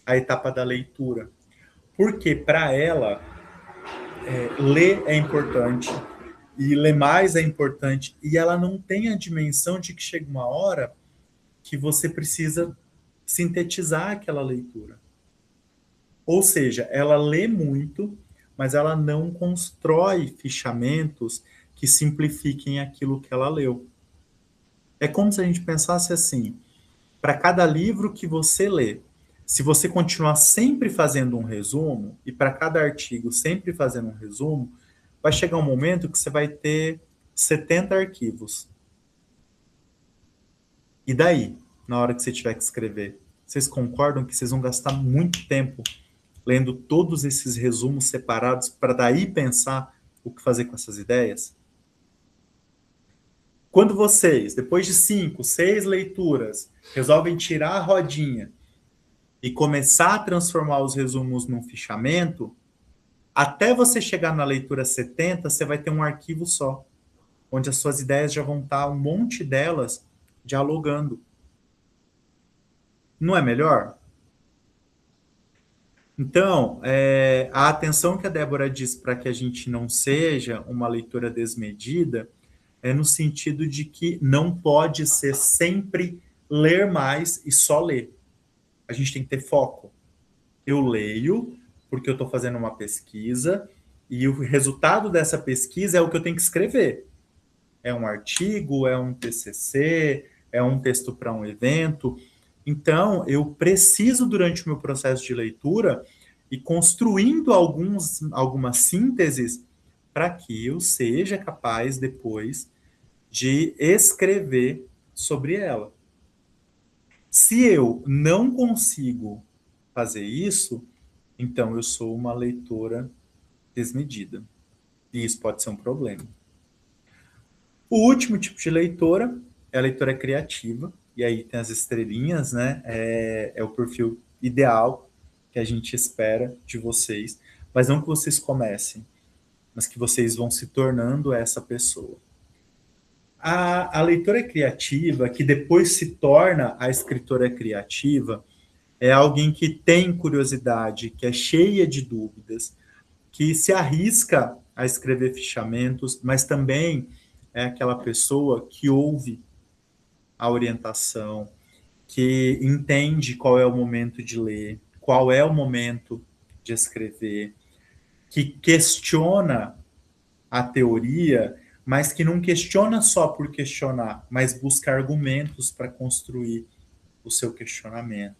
a etapa da leitura. Porque para ela, ler é importante, e ler mais é importante, e ela não tem a dimensão de que chega uma hora que você precisa sintetizar aquela leitura. Ou seja, ela lê muito, mas ela não constrói fichamentos que simplifiquem aquilo que ela leu. É como se a gente pensasse assim, para cada livro que você lê, se você continuar sempre fazendo um resumo, e para cada artigo sempre fazendo um resumo, vai chegar um momento que você vai ter 70 arquivos. E daí, na hora que você tiver que escrever, vocês concordam que vocês vão gastar muito tempo lendo todos esses resumos separados para daí pensar o que fazer com essas ideias? Quando vocês, depois de 5, 6 leituras, resolvem tirar a rodinha e começar a transformar os resumos num fichamento, até você chegar na leitura 70, você vai ter um arquivo só, onde as suas ideias já vão estar, um monte delas, dialogando. Não é melhor? Então, a atenção que a Débora diz para que a gente não seja uma leitura desmedida é no sentido de que não pode ser sempre ler mais e só ler. A gente tem que ter foco. Eu leio porque eu estou fazendo uma pesquisa e o resultado dessa pesquisa é o que eu tenho que escrever. É um artigo, é um TCC, é um texto para um evento. Então, eu preciso, durante o meu processo de leitura, ir construindo algumas sínteses para que eu seja capaz, depois, de escrever sobre ela. Se eu não consigo fazer isso, então eu sou uma leitora desmedida. E isso pode ser um problema. O último tipo de leitora é a leitora criativa. E aí tem as estrelinhas, né? É o perfil ideal que a gente espera de vocês. Mas não que vocês comecem, mas que vocês vão se tornando essa pessoa. A leitora criativa, que depois se torna a escritora criativa, é alguém que tem curiosidade, que é cheia de dúvidas, que se arrisca a escrever fichamentos, mas também é aquela pessoa que ouve a orientação, que entende qual é o momento de ler, qual é o momento de escrever, que questiona a teoria, mas que não questiona só por questionar, mas busca argumentos para construir o seu questionamento.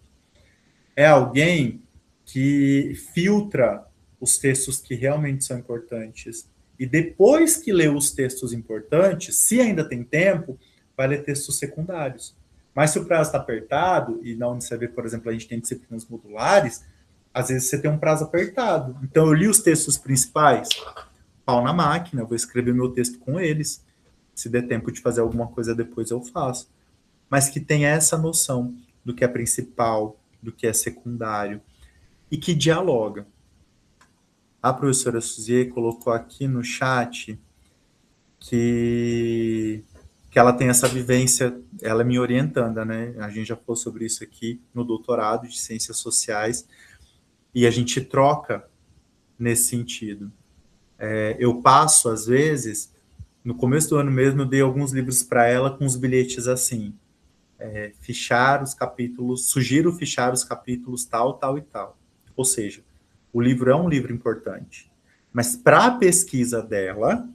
É alguém que filtra os textos que realmente são importantes e depois que lê os textos importantes, se ainda tem tempo, vai ler textos secundários. Mas se o prazo está apertado, e na UniCV, por exemplo, a gente tem disciplinas modulares, às vezes você tem um prazo apertado. Então eu li os textos principais, pau na máquina, vou escrever meu texto com eles. Se der tempo de fazer alguma coisa depois, eu faço. Mas que tenha essa noção do que é principal, do que é secundário, e que dialoga. A professora Suzier colocou aqui no chat que ela tem essa vivência, ela me orientando, né? A gente já falou sobre isso aqui no doutorado de Ciências Sociais, e a gente troca nesse sentido. Eu passo, às vezes, no começo do ano mesmo, eu dei alguns livros para ela com os bilhetes assim, fichar os capítulos, sugiro fichar os capítulos tal, tal e tal. Ou seja, o livro é um livro importante, mas para a pesquisa dela,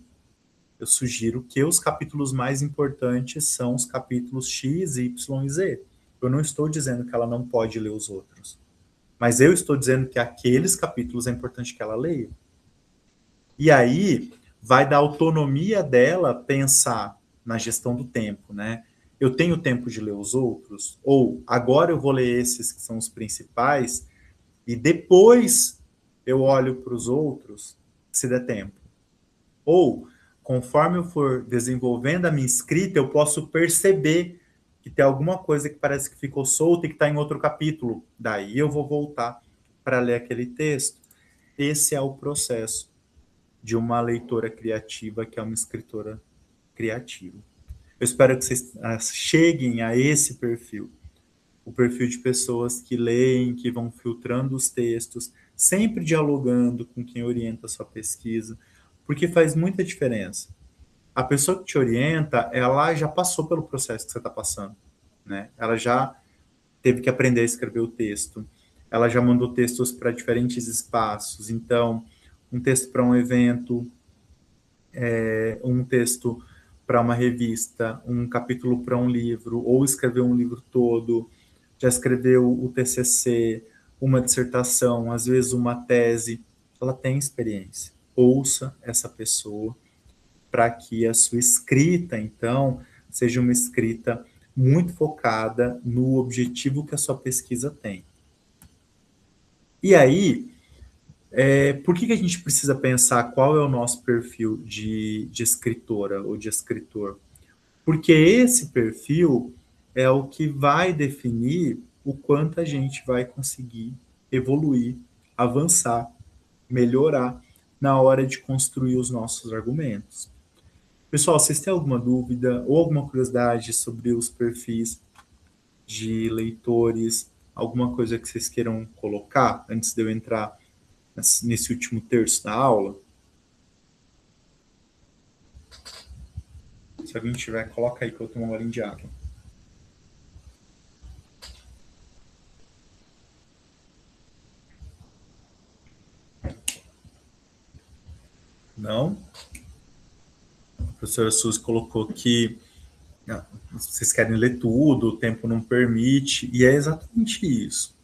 eu sugiro que os capítulos mais importantes são os capítulos X, Y e Z. eu não estou dizendo que ela não pode ler os outros. Mas eu estou dizendo que aqueles capítulos é importante que ela leia. E aí vai dar autonomia dela pensar na gestão do tempo, né? Eu tenho tempo de ler os outros? Ou agora eu vou ler esses que são os principais e depois eu olho para os outros, se der tempo. Ou, conforme eu for desenvolvendo a minha escrita, eu posso perceber que tem alguma coisa que parece que ficou solta e que está em outro capítulo. Daí eu vou voltar para ler aquele texto. Esse é o processo de uma leitora criativa, que é uma escritora criativa. Eu espero que vocês cheguem a esse perfil. O perfil de pessoas que leem, que vão filtrando os textos, sempre dialogando com quem orienta a sua pesquisa, porque faz muita diferença. A pessoa que te orienta, ela já passou pelo processo que você está passando, né? Ela já teve que aprender a escrever o texto, ela já mandou textos para diferentes espaços, então, um texto para um evento, um texto para uma revista, um capítulo para um livro, ou escrever um livro todo, já escreveu o TCC, uma dissertação, às vezes uma tese, ela tem experiência. Ouça essa pessoa para que a sua escrita, então, seja uma escrita muito focada no objetivo que a sua pesquisa tem. E aí, por que a gente precisa pensar qual é o nosso perfil de escritora ou de escritor? Porque esse perfil é o que vai definir o quanto a gente vai conseguir evoluir, avançar, melhorar na hora de construir os nossos argumentos. Pessoal, vocês têm alguma dúvida ou alguma curiosidade sobre os perfis de leitores? Alguma coisa que vocês queiram colocar antes de eu entrar nesse último terço da aula? Se alguém tiver, coloca aí que eu tomo um golinho de água. Não? A professora Suzy colocou que vocês querem ler tudo, o tempo não permite, e é exatamente isso.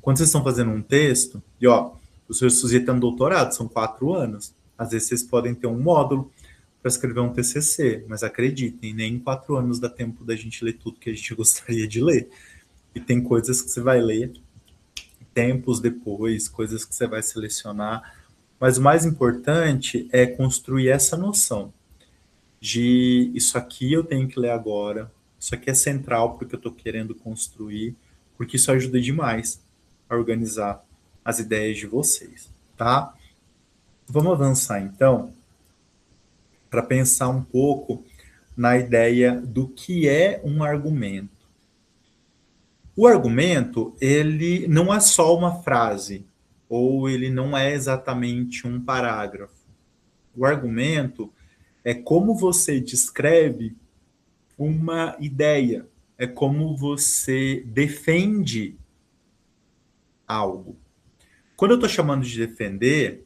Quando vocês estão fazendo um texto, e ó, o professor Suzy tem um doutorado, são 4 anos, às vezes vocês podem ter um módulo para escrever um TCC, mas acreditem, nem em 4 anos dá tempo da gente ler tudo que a gente gostaria de ler. E tem coisas que você vai ler tempos depois, coisas que você vai selecionar, mas o mais importante é construir essa noção de isso aqui eu tenho que ler agora, isso aqui é central porque eu estou querendo construir, porque isso ajuda demais a organizar as ideias de vocês, tá? Vamos avançar então para pensar um pouco na ideia do que é um argumento. O argumento, ele não é só uma frase, ou ele não é exatamente um parágrafo. O argumento é como você descreve uma ideia, é como você defende algo. Quando eu estou chamando de defender,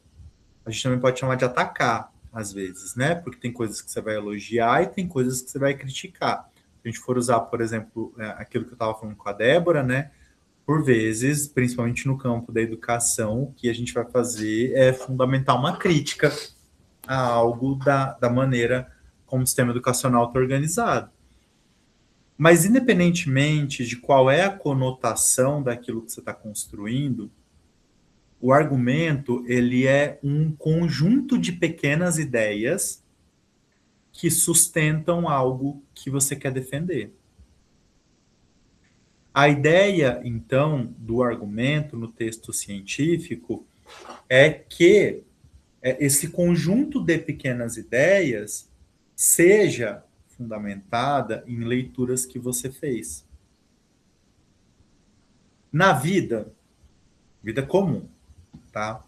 a gente também pode chamar de atacar, às vezes, né? Porque tem coisas que você vai elogiar e tem coisas que você vai criticar. Se a gente for usar, por exemplo, aquilo que eu estava falando com a Débora, né? Por vezes, principalmente no campo da educação, o que a gente vai fazer é fundamentar uma crítica a algo da maneira como o sistema educacional está organizado. Mas, independentemente de qual é a conotação daquilo que você está construindo, o argumento, ele é um conjunto de pequenas ideias que sustentam algo que você quer defender. A ideia, então, do argumento no texto científico é que esse conjunto de pequenas ideias seja fundamentada em leituras que você fez. Na vida comum, tá?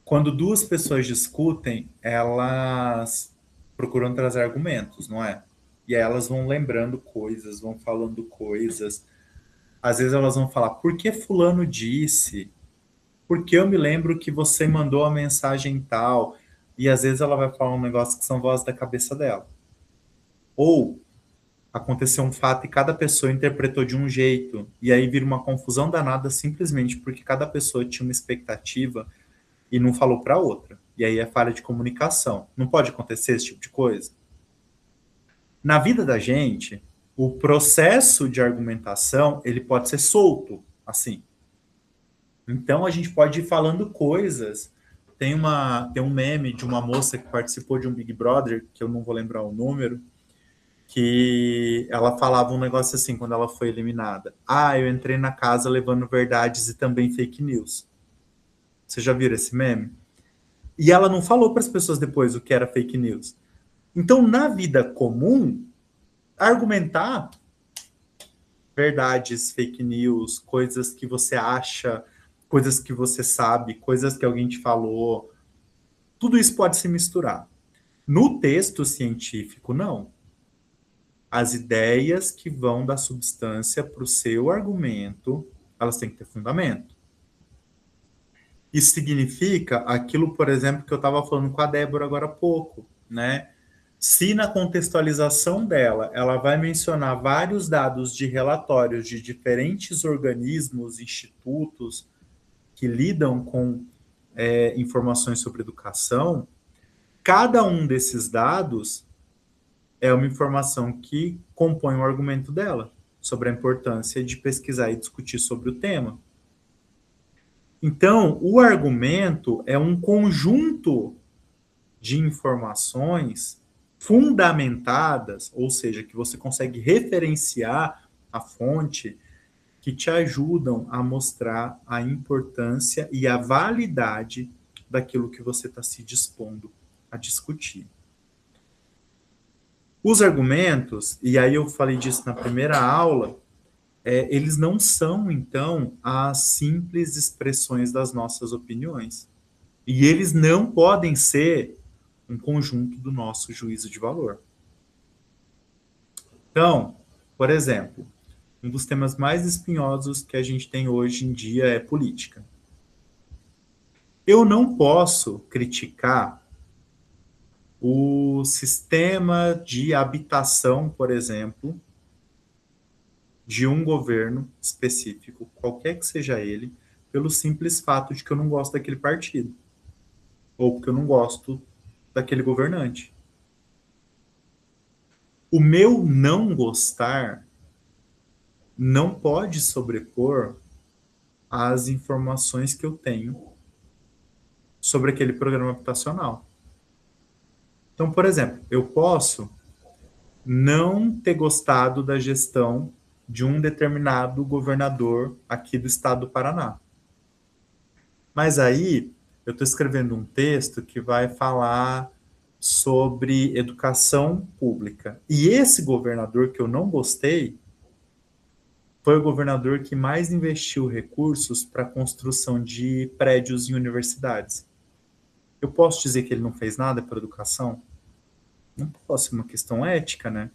Quando duas pessoas discutem, elas procuram trazer argumentos, não é? E aí elas vão lembrando coisas, vão falando coisas. Às vezes elas vão falar, por que fulano disse? Porque eu me lembro que você mandou a mensagem tal. E às vezes ela vai falar um negócio que são vozes da cabeça dela. Ou aconteceu um fato e cada pessoa interpretou de um jeito, e aí vira uma confusão danada simplesmente porque cada pessoa tinha uma expectativa e não falou para outra. E aí é falha de comunicação. Não pode acontecer esse tipo de coisa? Na vida da gente, o processo de argumentação, ele pode ser solto, assim. Então a gente pode ir falando coisas. Tem um meme de uma moça que participou de um Big Brother, que eu não vou lembrar o número, que ela falava um negócio assim quando ela foi eliminada. Ah, eu entrei na casa levando verdades e também fake news. Você já viram esse meme? E ela não falou para as pessoas depois o que era fake news. Então, na vida comum, argumentar verdades, fake news, coisas que você acha, coisas que você sabe, coisas que alguém te falou, tudo isso pode se misturar. No texto científico, não. As ideias que vão da substância para o seu argumento, elas têm que ter fundamento. Isso significa aquilo, por exemplo, que eu estava falando com a Débora agora há pouco, né? Se na contextualização dela, ela vai mencionar vários dados de relatórios de diferentes organismos, institutos que lidam com informações sobre educação, cada um desses dados é uma informação que compõe o argumento dela sobre a importância de pesquisar e discutir sobre o tema. Então, o argumento é um conjunto de informações fundamentadas, ou seja, que você consegue referenciar a fonte, que te ajudam a mostrar a importância e a validade daquilo que você está se dispondo a discutir. Os argumentos, e aí eu falei disso na primeira aula, eles não são, então, as simples expressões das nossas opiniões. E eles não podem ser um conjunto do nosso juízo de valor. Então, por exemplo, um dos temas mais espinhosos que a gente tem hoje em dia é política. Eu não posso criticar o sistema de habitação, por exemplo, de um governo específico, qualquer que seja ele, pelo simples fato de que eu não gosto daquele partido, ou porque eu não gosto daquele governante. O meu não gostar não pode sobrepor as informações que eu tenho sobre aquele programa habitacional. Então, por exemplo, eu posso não ter gostado da gestão de um determinado governador aqui do estado do Paraná. Mas aí, eu estou escrevendo um texto que vai falar sobre educação pública. E esse governador que eu não gostei foi o governador que mais investiu recursos para a construção de prédios em universidades. Eu posso dizer que ele não fez nada para a educação? Não posso, é uma questão ética, né?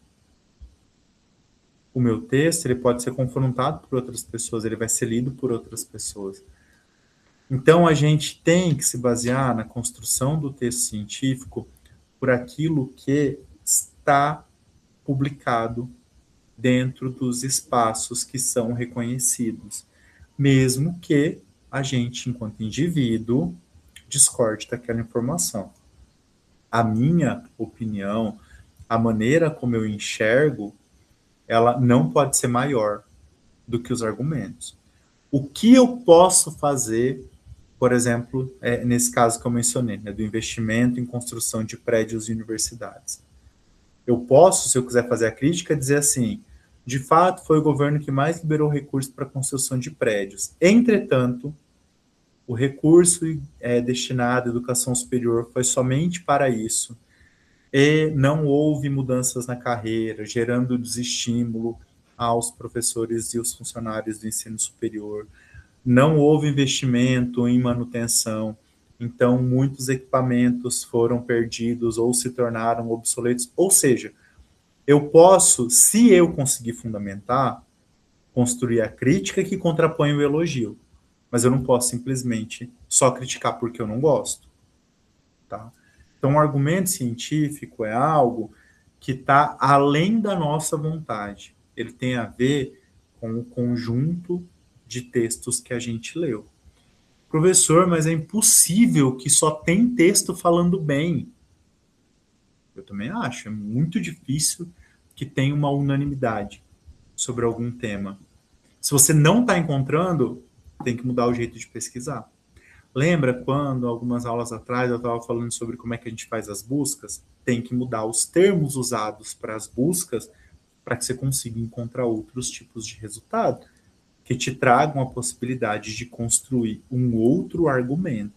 O meu texto, ele pode ser confrontado por outras pessoas, ele vai ser lido por outras pessoas. Então, a gente tem que se basear na construção do texto científico por aquilo que está publicado dentro dos espaços que são reconhecidos, mesmo que a gente, enquanto indivíduo, discorde daquela informação. A minha opinião, a maneira como eu enxergo, ela não pode ser maior do que os argumentos. O que eu posso fazer, por exemplo, nesse caso que eu mencionei, né, do investimento em construção de prédios e universidades? Eu posso, se eu quiser fazer a crítica, dizer assim, de fato, foi o governo que mais liberou recursos para a construção de prédios. Entretanto, o recurso destinado à educação superior foi somente para isso, e não houve mudanças na carreira, gerando desestímulo aos professores e os funcionários do ensino superior. Não houve investimento em manutenção, então muitos equipamentos foram perdidos ou se tornaram obsoletos. Ou seja, eu posso, se eu conseguir fundamentar, construir a crítica que contrapõe o elogio, mas eu não posso simplesmente só criticar porque eu não gosto, tá? Então, o argumento científico é algo que está além da nossa vontade. Ele tem a ver com o conjunto de textos que a gente leu. Professor, mas é impossível que só tem texto falando bem. Eu também acho, é muito difícil que tenha uma unanimidade sobre algum tema. Se você não está encontrando, tem que mudar o jeito de pesquisar. Lembra quando, algumas aulas atrás, eu estava falando sobre como é que a gente faz as buscas? Tem que mudar os termos usados para as buscas para que você consiga encontrar outros tipos de resultado que te tragam a possibilidade de construir um outro argumento,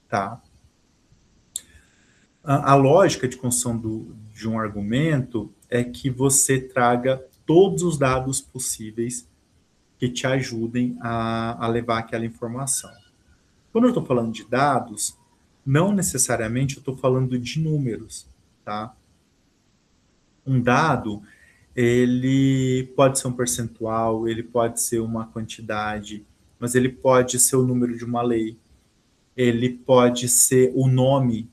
tá? A lógica de construção de um argumento é que você traga todos os dados possíveis que te ajudem a levar aquela informação. Quando eu estou falando de dados, não necessariamente eu estou falando de números, tá? Um dado, ele pode ser um percentual, ele pode ser uma quantidade, mas ele pode ser o número de uma lei, ele pode ser o nome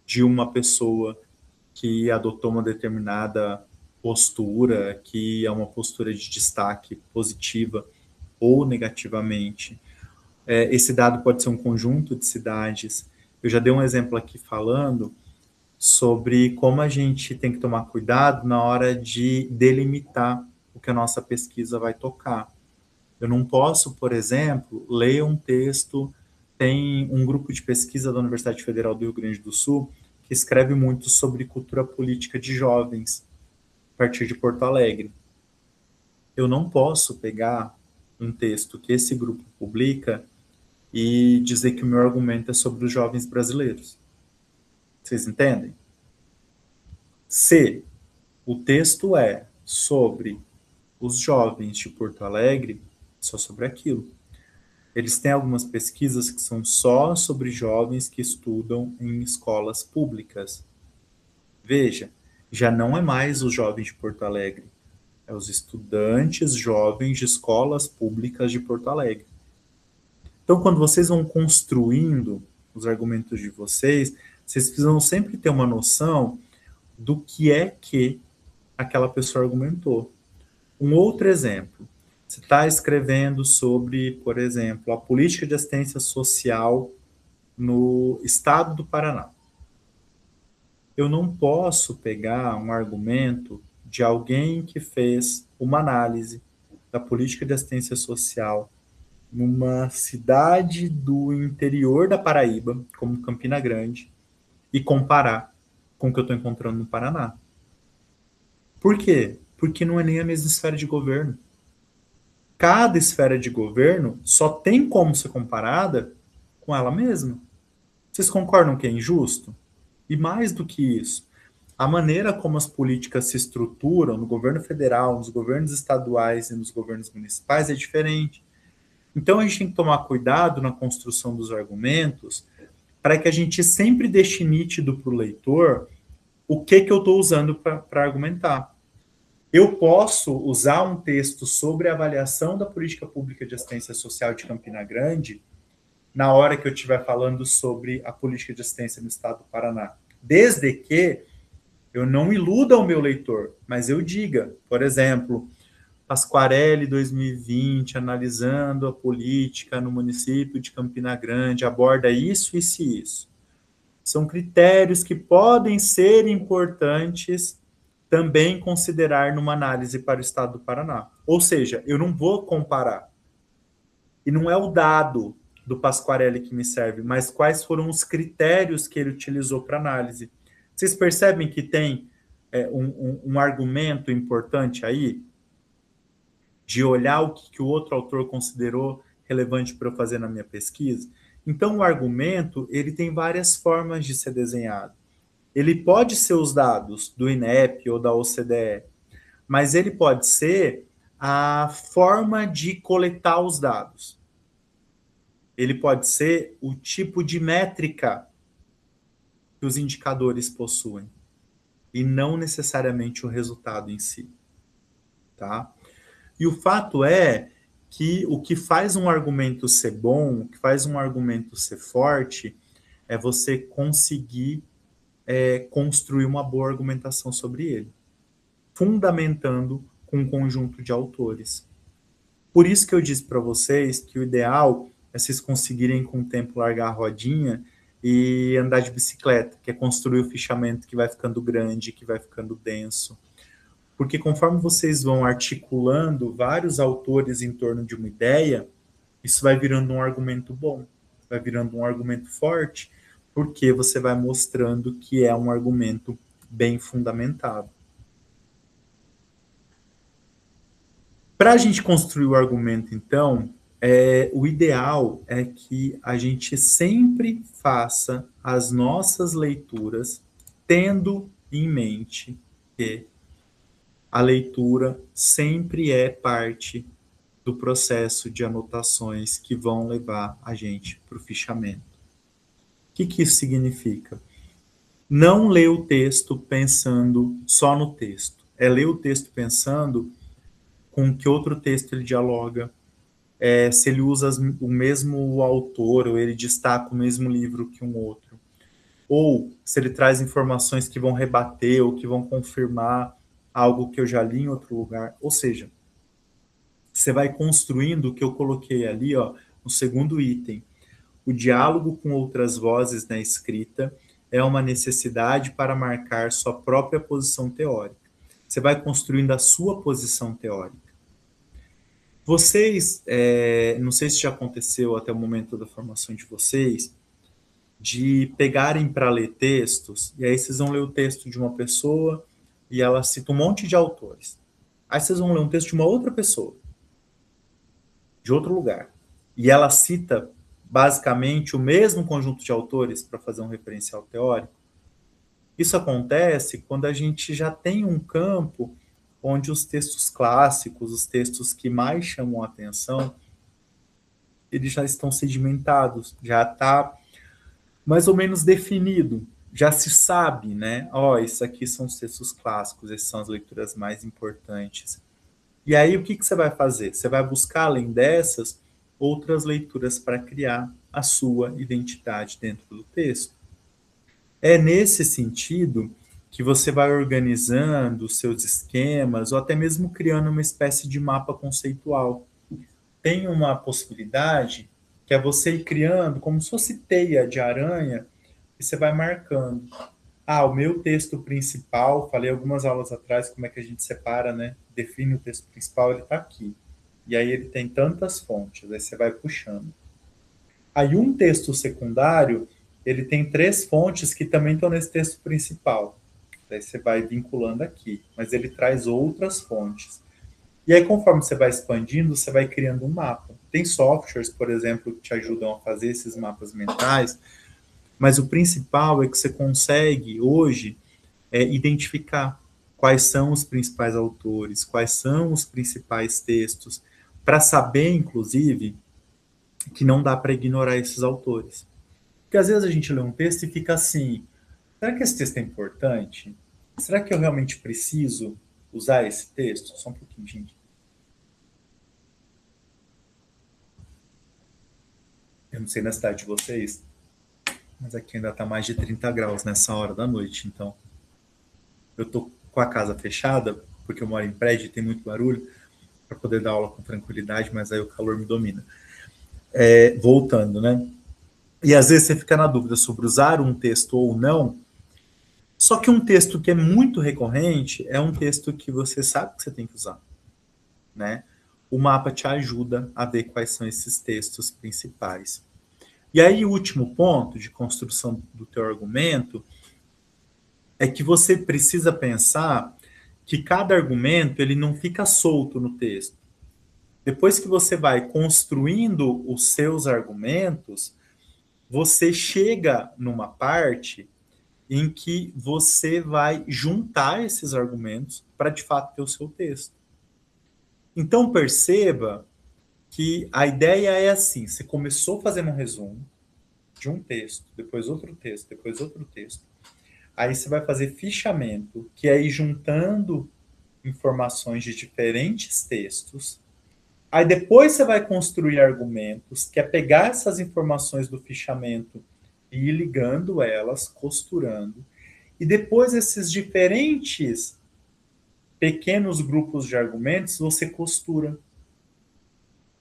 de uma pessoa que adotou uma determinada postura, que é uma postura de destaque positiva ou negativamente. Esse dado pode ser um conjunto de cidades. Eu já dei um exemplo aqui falando sobre como a gente tem que tomar cuidado na hora de delimitar o que a nossa pesquisa vai tocar. Eu não posso, por exemplo, ler um texto. Tem um grupo de pesquisa da Universidade Federal do Rio Grande do Sul que escreve muito sobre cultura política de jovens, a partir de Porto Alegre. Eu não posso pegar um texto que esse grupo publica e dizer que o meu argumento é sobre os jovens brasileiros. Vocês entendem? Se o texto é sobre os jovens de Porto Alegre, só sobre aquilo. Eles têm algumas pesquisas que são só sobre jovens que estudam em escolas públicas. Veja, já não é mais os jovens de Porto Alegre, é os estudantes jovens de escolas públicas de Porto Alegre. Então, quando vocês vão construindo os argumentos de vocês, vocês precisam sempre ter uma noção do que é que aquela pessoa argumentou. Um outro exemplo, você está escrevendo sobre, por exemplo, a política de assistência social no estado do Paraná. Eu não posso pegar um argumento de alguém que fez uma análise da política de assistência social numa cidade do interior da Paraíba, como Campina Grande, e comparar com o que eu estou encontrando no Paraná. Por quê? Porque não é nem a mesma esfera de governo. Cada esfera de governo só tem como ser comparada com ela mesma. Vocês concordam que é injusto? E mais do que isso, a maneira como as políticas se estruturam no governo federal, nos governos estaduais e nos governos municipais é diferente. Então, a gente tem que tomar cuidado na construção dos argumentos para que a gente sempre deixe nítido para o leitor o que eu estou usando para argumentar. Eu posso usar um texto sobre a avaliação da política pública de assistência social de Campina Grande na hora que eu estiver falando sobre a política de assistência no estado do Paraná, desde que eu não iluda o meu leitor, mas eu diga, por exemplo, Pasquarelli 2020, analisando a política no município de Campina Grande, aborda isso, isso e isso. São critérios que podem ser importantes também considerar numa análise para o estado do Paraná. Ou seja, eu não vou comparar. E não é o dado do Pasquarelli que me serve, mas quais foram os critérios que ele utilizou para análise. Vocês percebem que tem um argumento importante aí? De olhar o que o outro autor considerou relevante para eu fazer na minha pesquisa. Então, o argumento, ele tem várias formas de ser desenhado. Ele pode ser os dados do INEP ou da OCDE, mas ele pode ser a forma de coletar os dados. Ele pode ser o tipo de métrica que os indicadores possuem, e não necessariamente o resultado em si. Tá? E o fato é que o que faz um argumento ser bom, o que faz um argumento ser forte, é você conseguir construir uma boa argumentação sobre ele, fundamentando com um conjunto de autores. Por isso que eu disse para vocês que o ideal é vocês conseguirem com o tempo largar a rodinha e andar de bicicleta, que é construir o fichamento que vai ficando grande, que vai ficando denso. Porque conforme vocês vão articulando vários autores em torno de uma ideia, isso vai virando um argumento bom, vai virando um argumento forte, porque você vai mostrando que é um argumento bem fundamentado. Para a gente construir o argumento, então, o ideal é que a gente sempre faça as nossas leituras tendo em mente que a leitura sempre é parte do processo de anotações que vão levar a gente para o fichamento. O que isso significa? Não ler o texto pensando só no texto. É ler o texto pensando com que outro texto ele dialoga, se ele usa o mesmo autor, ou ele destaca o mesmo livro que um outro, ou se ele traz informações que vão rebater ou que vão confirmar algo que eu já li em outro lugar. Ou seja, você vai construindo o que eu coloquei ali, ó, no segundo item. O diálogo com outras vozes na escrita é uma necessidade para marcar sua própria posição teórica. Você vai construindo a sua posição teórica. Vocês, não sei se já aconteceu até o momento da formação de vocês, de pegarem para ler textos, e aí vocês vão ler o texto de uma pessoa e ela cita um monte de autores. Aí vocês vão ler um texto de uma outra pessoa, de outro lugar, e ela cita basicamente o mesmo conjunto de autores para fazer um referencial teórico. Isso acontece quando a gente já tem um campo onde os textos clássicos, os textos que mais chamam a atenção, eles já estão sedimentados, já está mais ou menos definido, já se sabe, né? Isso aqui são os textos clássicos, essas são as leituras mais importantes. E aí, o que você vai fazer? Você vai buscar, além dessas, outras leituras para criar a sua identidade dentro do texto. É nesse sentido que você vai organizando os seus esquemas, ou até mesmo criando uma espécie de mapa conceitual. Tem uma possibilidade que é você ir criando como se fosse teia de aranha, e você vai marcando. O meu texto principal, falei algumas aulas atrás como é que a gente separa, né? Define o texto principal, ele está aqui. E aí ele tem tantas fontes, aí você vai puxando. Aí um texto secundário, ele tem 3 fontes que também estão nesse texto principal. Daí você vai vinculando aqui, mas ele traz outras fontes. E aí, conforme você vai expandindo, você vai criando um mapa. Tem softwares, por exemplo, que te ajudam a fazer esses mapas mentais, mas o principal é que você consegue, hoje, identificar quais são os principais autores, quais são os principais textos, para saber, inclusive, que não dá para ignorar esses autores. Porque às vezes a gente lê um texto e fica assim, será que esse texto é importante? Será que eu realmente preciso usar esse texto? Só um pouquinho, gente. Eu não sei na cidade de vocês, mas aqui ainda está mais de 30 graus nessa hora da noite, então eu estou com a casa fechada, porque eu moro em prédio e tem muito barulho, para poder dar aula com tranquilidade, mas aí o calor me domina. Voltando, né? E às vezes você fica na dúvida sobre usar um texto ou não, só que um texto que é muito recorrente é um texto que você sabe que você tem que usar, né? O mapa te ajuda a ver quais são esses textos principais. E aí o último ponto de construção do teu argumento é que você precisa pensar que cada argumento ele não fica solto no texto. Depois que você vai construindo os seus argumentos, você chega numa parte em que você vai juntar esses argumentos para, de fato, ter o seu texto. Então, perceba que a ideia é assim, você começou fazendo um resumo de um texto, depois outro texto, depois outro texto. Aí você vai fazer fichamento, que é ir juntando informações de diferentes textos. Aí depois você vai construir argumentos, que é pegar essas informações do fichamento e ir ligando elas, costurando. e depois esses diferentes pequenos grupos de argumentos você costura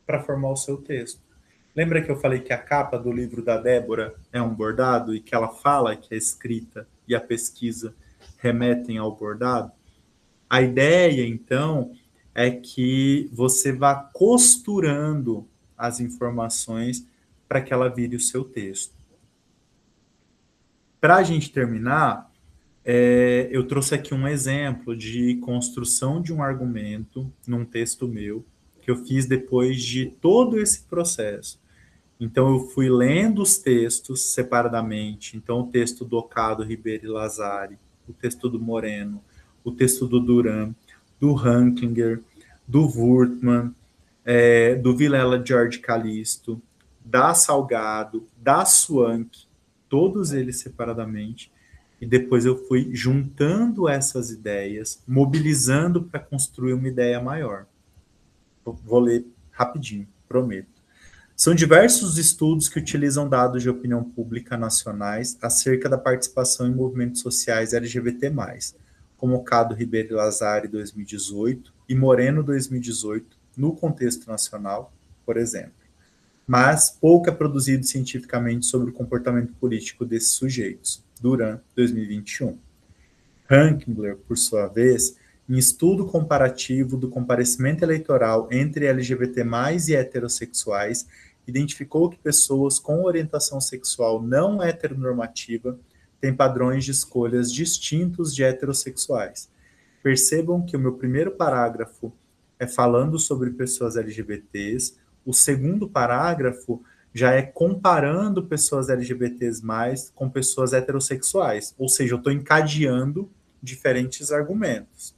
para formar o seu texto. Lembra que eu falei que a capa do livro da Débora é um bordado e que ela fala que a escrita e a pesquisa remetem ao bordado? A ideia, então, é que você vá costurando as informações para que ela vire o seu texto. Para a gente terminar, eu trouxe aqui um exemplo de construção de um argumento num texto meu, que eu fiz depois de todo esse processo. Então, eu fui lendo os textos separadamente. Então, o texto do Ocado Ribeiro e Lazari, o texto do Moreno, o texto do Duran, do Hanklinger, do Wurtman, do Vilela George Calisto, da Salgado, da Swank, todos eles separadamente. E depois eu fui juntando essas ideias, mobilizando para construir uma ideia maior. Vou ler rapidinho, prometo. São diversos estudos que utilizam dados de opinião pública nacionais acerca da participação em movimentos sociais LGBT+, como Ocado Ribeiro e Lazari 2018 e Moreno 2018, no contexto nacional, por exemplo. Mas pouco é produzido cientificamente sobre o comportamento político desses sujeitos, Duran 2021. Hanklinger, por sua vez, em estudo comparativo do comparecimento eleitoral entre LGBT+, e heterossexuais, identificou que pessoas com orientação sexual não heteronormativa têm padrões de escolhas distintos de heterossexuais. Percebam que o meu primeiro parágrafo é falando sobre pessoas LGBTs, o segundo parágrafo já é comparando pessoas LGBTs com pessoas heterossexuais, ou seja, eu estou encadeando diferentes argumentos.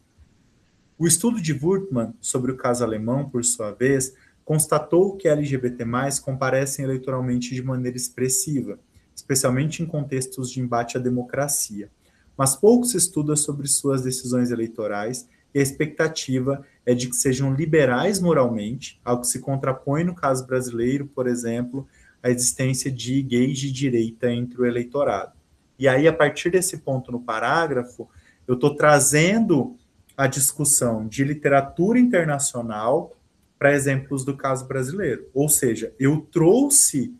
O estudo de Wurtman sobre o caso alemão, por sua vez, constatou que LGBT+, comparecem eleitoralmente de maneira expressiva, especialmente em contextos de embate à democracia. Mas pouco se estuda sobre suas decisões eleitorais e a expectativa é de que sejam liberais moralmente, ao que se contrapõe no caso brasileiro, por exemplo, a existência de gays de direita entre o eleitorado. E aí, a partir desse ponto no parágrafo, eu estou trazendo a discussão de literatura internacional para exemplos do caso brasileiro. Ou seja, eu trouxe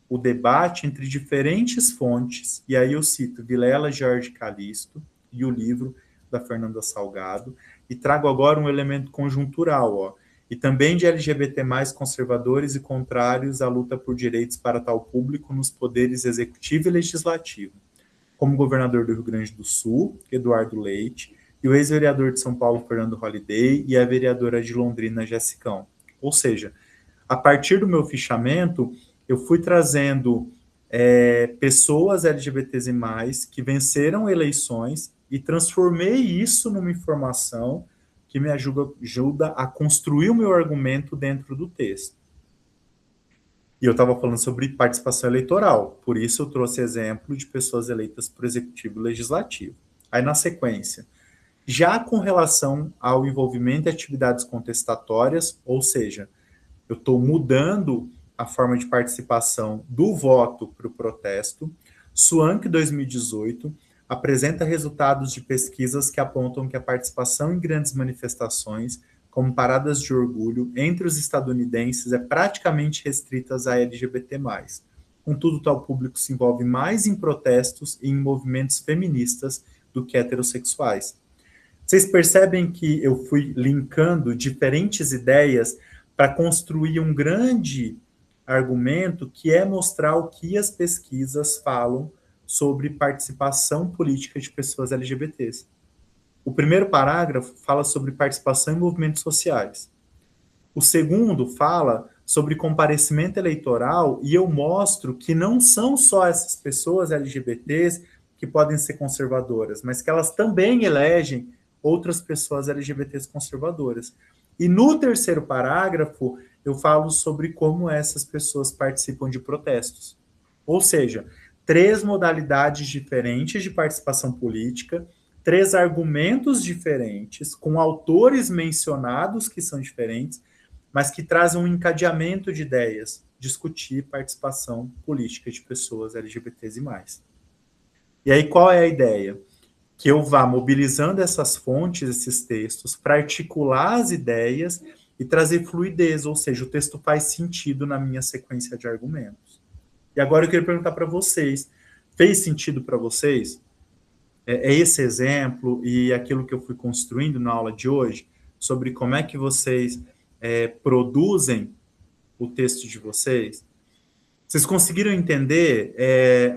o debate entre diferentes fontes, e aí eu cito Vilela George Calisto e o livro da Fernanda Salgado, e trago agora um elemento conjuntural, e também de LGBT+, conservadores e contrários à luta por direitos para tal público nos poderes executivo e legislativo, como o governador do Rio Grande do Sul, Eduardo Leite, e o ex-vereador de São Paulo, Fernando Holliday, e a vereadora de Londrina, Jessicão. Ou seja, a partir do meu fichamento, eu fui trazendo pessoas LGBTs+, que venceram eleições e transformei isso numa informação que me ajuda a construir o meu argumento dentro do texto. E eu estava falando sobre participação eleitoral, por isso eu trouxe exemplo de pessoas eleitas para o Executivo e Legislativo. Aí, na sequência, já com relação ao envolvimento em atividades contestatórias, ou seja, eu estou mudando a forma de participação do voto para o protesto, Swank 2018 apresenta resultados de pesquisas que apontam que a participação em grandes manifestações, como paradas de orgulho, entre os estadunidenses é praticamente restrita a LGBT+. Contudo, tal público se envolve mais em protestos e em movimentos feministas do que heterossexuais. Vocês percebem que eu fui linkando diferentes ideias para construir um grande argumento que é mostrar o que as pesquisas falam sobre participação política de pessoas LGBTs. O primeiro parágrafo fala sobre participação em movimentos sociais. O segundo fala sobre comparecimento eleitoral e eu mostro que não são só essas pessoas LGBTs que podem ser conservadoras, mas que elas também elegem outras pessoas LGBTs conservadoras. E no terceiro parágrafo, eu falo sobre como essas pessoas participam de protestos. Ou seja, 3 modalidades diferentes de participação política, 3 argumentos diferentes, com autores mencionados que são diferentes, mas que trazem um encadeamento de ideias, discutir participação política de pessoas LGBTs e mais. E aí, qual é a ideia? Que eu vá mobilizando essas fontes, esses textos, para articular as ideias e trazer fluidez, ou seja, o texto faz sentido na minha sequência de argumentos. E agora eu queria perguntar para vocês, fez sentido para vocês? É esse exemplo e aquilo que eu fui construindo na aula de hoje, sobre como é que vocês produzem o texto de vocês? Vocês conseguiram entender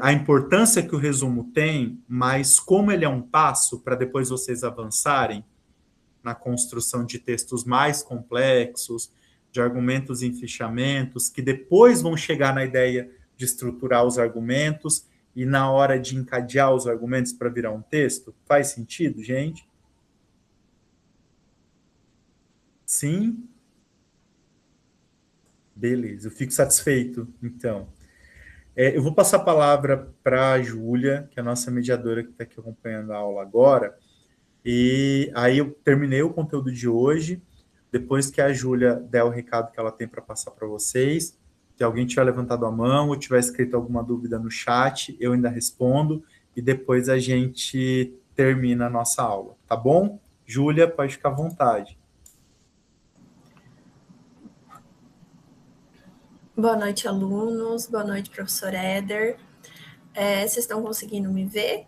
a importância que o resumo tem, mas como ele é um passo para depois vocês avançarem na construção de textos mais complexos, de argumentos em fichamentos, que depois vão chegar na ideia de estruturar os argumentos e na hora de encadear os argumentos para virar um texto? Faz sentido, gente? Sim? Beleza, eu fico satisfeito, então. Eu vou passar a palavra para a Júlia, que é a nossa mediadora que está aqui acompanhando a aula agora. E aí eu terminei o conteúdo de hoje. Depois que a Júlia der o recado que ela tem para passar para vocês, se alguém tiver levantado a mão ou tiver escrito alguma dúvida no chat, eu ainda respondo e depois a gente termina a nossa aula, tá bom? Júlia, pode ficar à vontade. Boa noite, alunos. Boa noite, professor Éder. Vocês estão conseguindo me ver?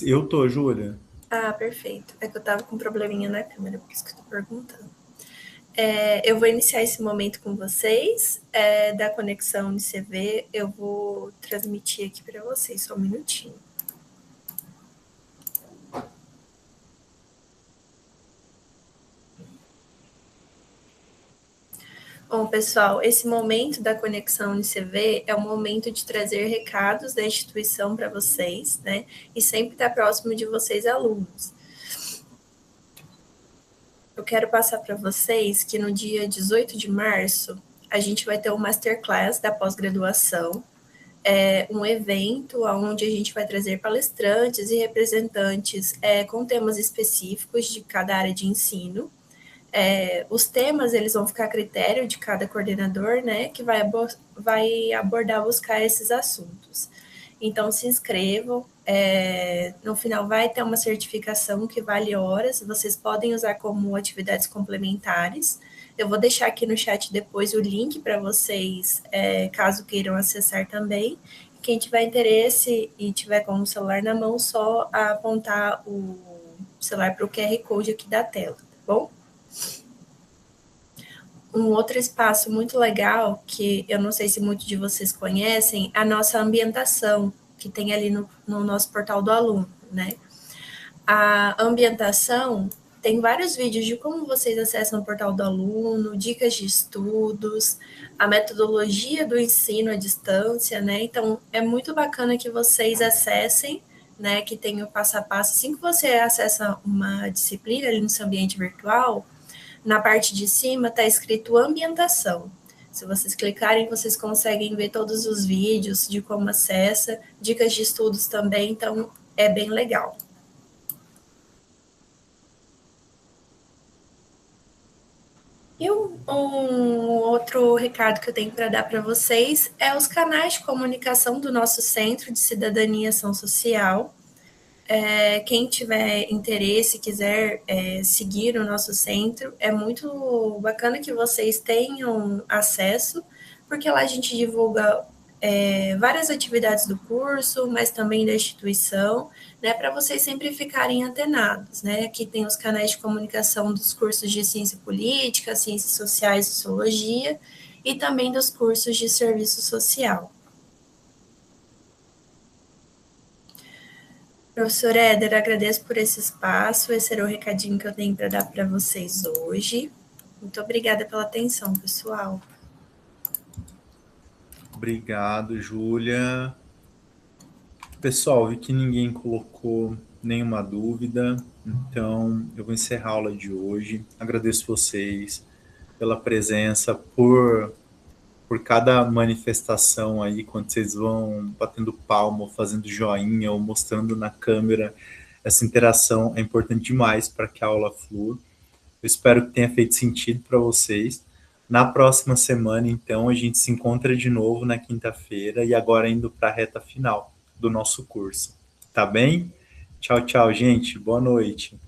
Eu tô, Júlia. Ah, perfeito. É que eu estava com um probleminha na câmera, por isso que eu estou perguntando. Eu vou iniciar esse momento com vocês, da conexão de CV. Eu vou transmitir aqui para vocês, só um minutinho. Bom, pessoal, esse momento da conexão UniCV é o momento de trazer recados da instituição para vocês, né? E sempre estar próximo de vocês, alunos. Eu quero passar para vocês que no dia 18 de março, a gente vai ter um Masterclass da pós-graduação, um evento onde a gente vai trazer palestrantes e representantes com temas específicos de cada área de ensino. Os temas eles vão ficar a critério de cada coordenador, né, que vai abordar, buscar esses assuntos. Então, se inscrevam. No final vai ter uma certificação que vale horas, vocês podem usar como atividades complementares. Eu vou deixar aqui no chat depois o link para vocês, caso queiram acessar também. Quem tiver interesse e tiver com o celular na mão, só apontar o celular para o QR Code aqui da tela, tá bom? Um outro espaço muito legal, que eu não sei se muitos de vocês conhecem, a nossa ambientação, que tem ali no nosso portal do aluno, né? A ambientação tem vários vídeos de como vocês acessam o portal do aluno, dicas de estudos, a metodologia do ensino à distância, né? Então, é muito bacana que vocês acessem, né? Que tem o passo a passo. Assim que você acessa uma disciplina ali no seu ambiente virtual, na parte de cima está escrito ambientação. Se vocês clicarem, vocês conseguem ver todos os vídeos de como acessa, dicas de estudos também, então é bem legal. E um outro recado que eu tenho para dar para vocês é os canais de comunicação do nosso Centro de Cidadania e Ação Social. Quem tiver interesse, quiser seguir o nosso centro, é muito bacana que vocês tenham acesso, porque lá a gente divulga várias atividades do curso, mas também da instituição, né, para vocês sempre ficarem antenados, né? Aqui tem os canais de comunicação dos cursos de Ciência Política, Ciências Sociais e Sociologia, e também dos cursos de Serviço Social. Professor Éder, agradeço por esse espaço, esse era o recadinho que eu tenho para dar para vocês hoje. Muito obrigada pela atenção, pessoal. Obrigado, Júlia. Pessoal, vi que ninguém colocou nenhuma dúvida, então eu vou encerrar a aula de hoje. Agradeço vocês pela presença, por cada manifestação aí, quando vocês vão batendo palma, fazendo joinha ou mostrando na câmera. Essa interação é importante demais para que a aula flua. Eu espero que tenha feito sentido para vocês. Na próxima semana, então, a gente se encontra de novo na quinta-feira e agora indo para a reta final. do nosso curso. Tá bem? Tchau, tchau, gente. Boa noite.